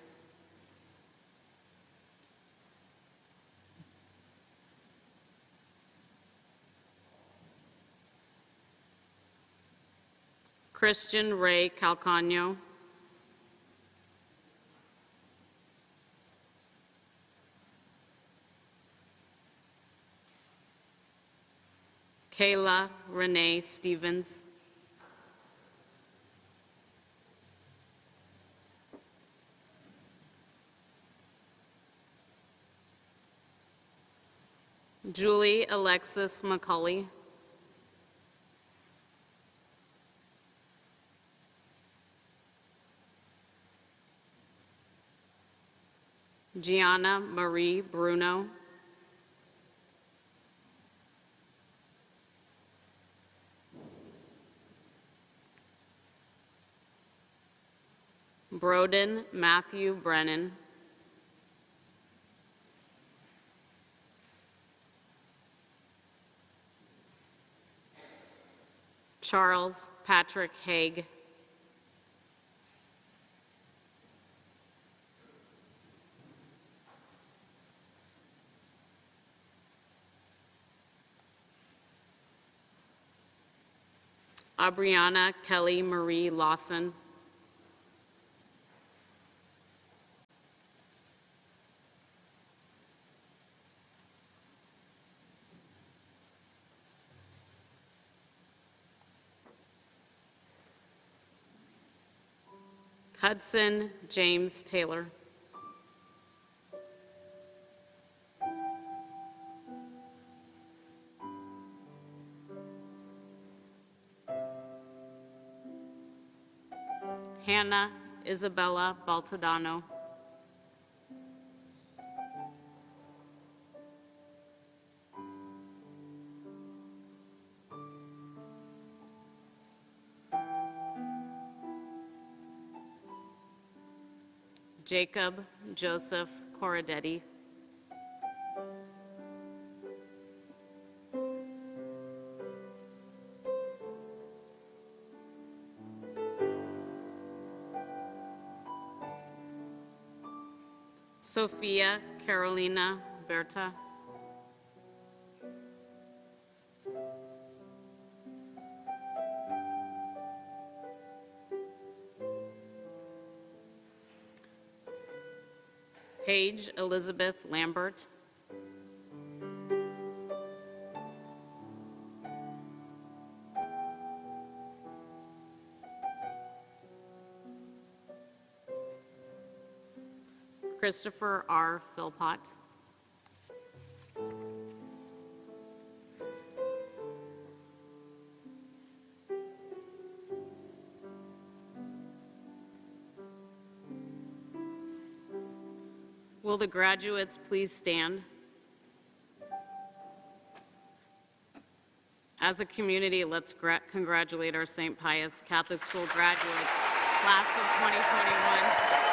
[SPEAKER 3] Christian Ray Calcano. Kayla Renee Stevens. Julie Alexis McCauley. Gianna Marie Bruno. Broden Matthew Brennan. Charles Patrick Haig. Aubriana Kelly Marie Lawson. Hudson James Taylor. Hannah Isabella Baltodano. Jacob Joseph Corradetti. Sophia Carolina Berta. Paige Elizabeth Lambert. Christopher R. Philpott. Will the graduates please stand? As a community, let's congratulate our St. Pius Catholic School graduates, class of 2021.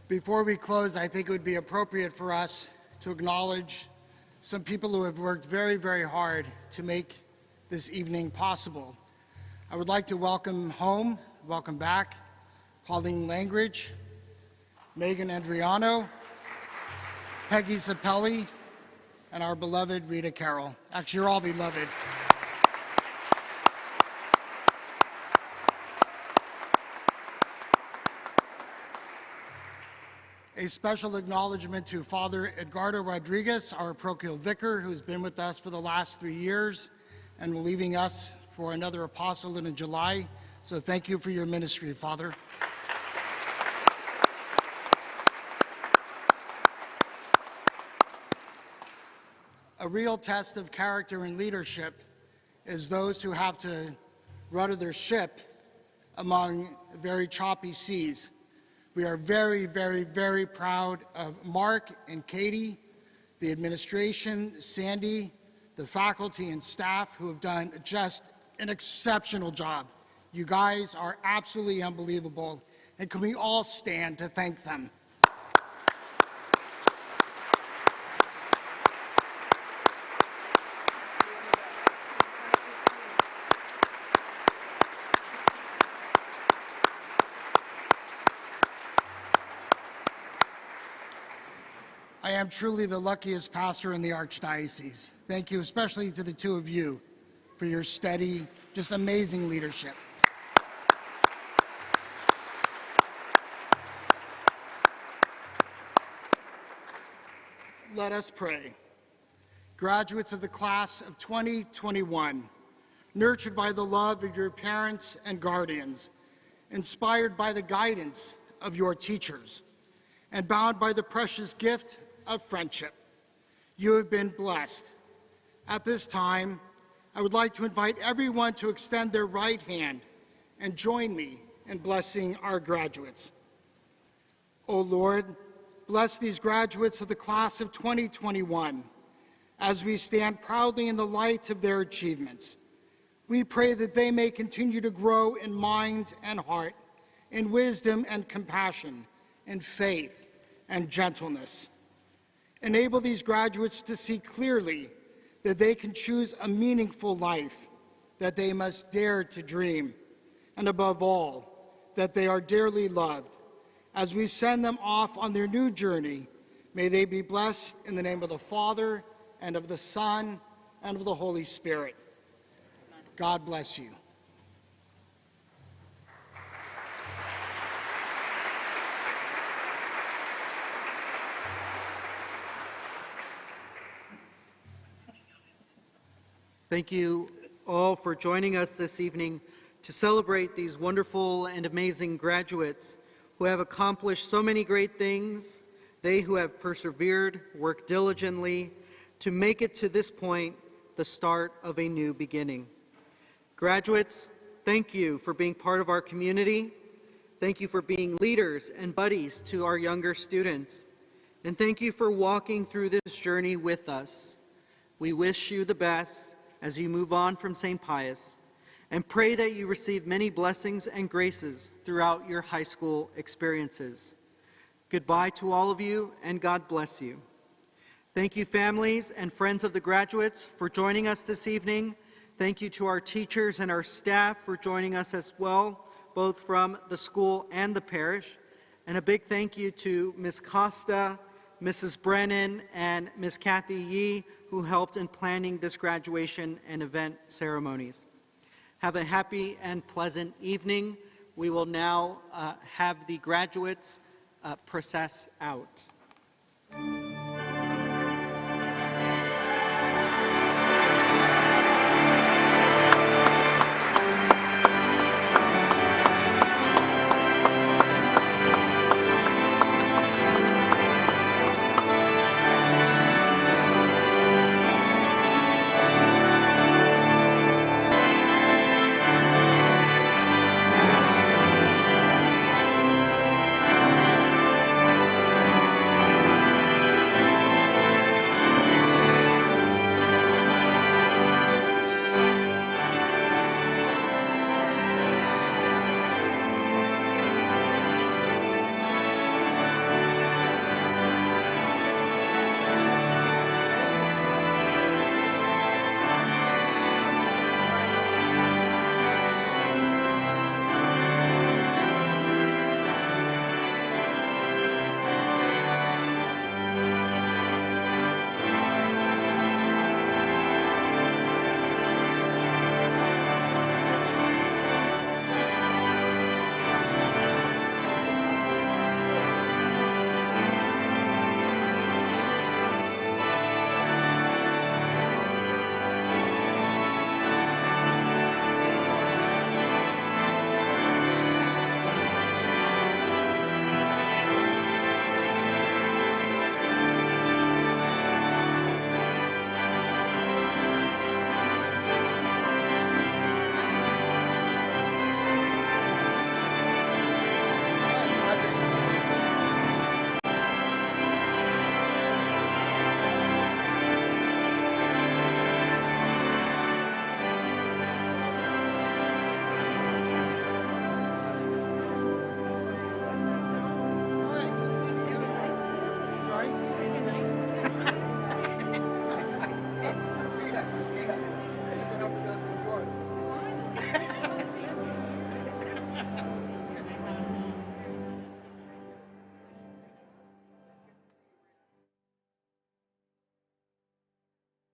[SPEAKER 2] Before we close, I think it would be appropriate for us to acknowledge some people who have worked very, very hard to make this evening possible. I would like to welcome back, Pauline Langridge, Megan Andriano, Peggy Zappelli, and our beloved Rita Carroll. Actually, you're all beloved. A special acknowledgement to Father Edgardo Rodriguez, our parochial vicar, who's been with us for the last 3 years and will leaving us for another apostolate in July. So thank you for your ministry, Father. A real test of character and leadership is those who have to rudder their ship among very choppy seas. We are very, very, very proud of Mark and Katie, the administration, Sandy, the faculty and staff who have done just an exceptional job. You guys are absolutely unbelievable, and can we all stand to thank them? I am truly the luckiest pastor in the Archdiocese. Thank you, especially to the two of you, for your steady, just amazing leadership. Let us pray. Graduates of the class of 2021, nurtured by the love of your parents and guardians, inspired by the guidance of your teachers, and bound by the precious gift of friendship, you have been blessed. At this time, I would like to invite everyone to extend their right hand and join me in blessing our graduates. O Lord, bless these graduates of the class of 2021 as we stand proudly in the light of their achievements. We pray that they may continue to grow in mind and heart, in wisdom and compassion, in faith and gentleness. Enable these graduates to see clearly that they can choose a meaningful life, that they must dare to dream, and above all, that they are dearly loved. As we send them off on their new journey, may they be blessed in the name of the Father, and of the Son, and of the Holy Spirit. God bless you.
[SPEAKER 1] Thank you all for joining us this evening to celebrate these wonderful and amazing graduates who have accomplished so many great things, they who have persevered, worked diligently to make it to this point, the start of a new beginning. Graduates, thank you for being part of our community. Thank you for being leaders and buddies to our younger students. And thank you for walking through this journey with us. We wish you the best as you move on from St. Pius, and pray that you receive many blessings and graces throughout your high school experiences. Goodbye to all of you, and God bless you. Thank you, families and friends of the graduates, for joining us this evening. Thank you to our teachers and our staff for joining us as well, both from the school and the parish. And a big thank you to Ms. Costa, Mrs. Brennan, and Ms. Kathy Yee, who helped in planning this graduation and event ceremonies. Have a happy and pleasant evening. We will now have the graduates process out.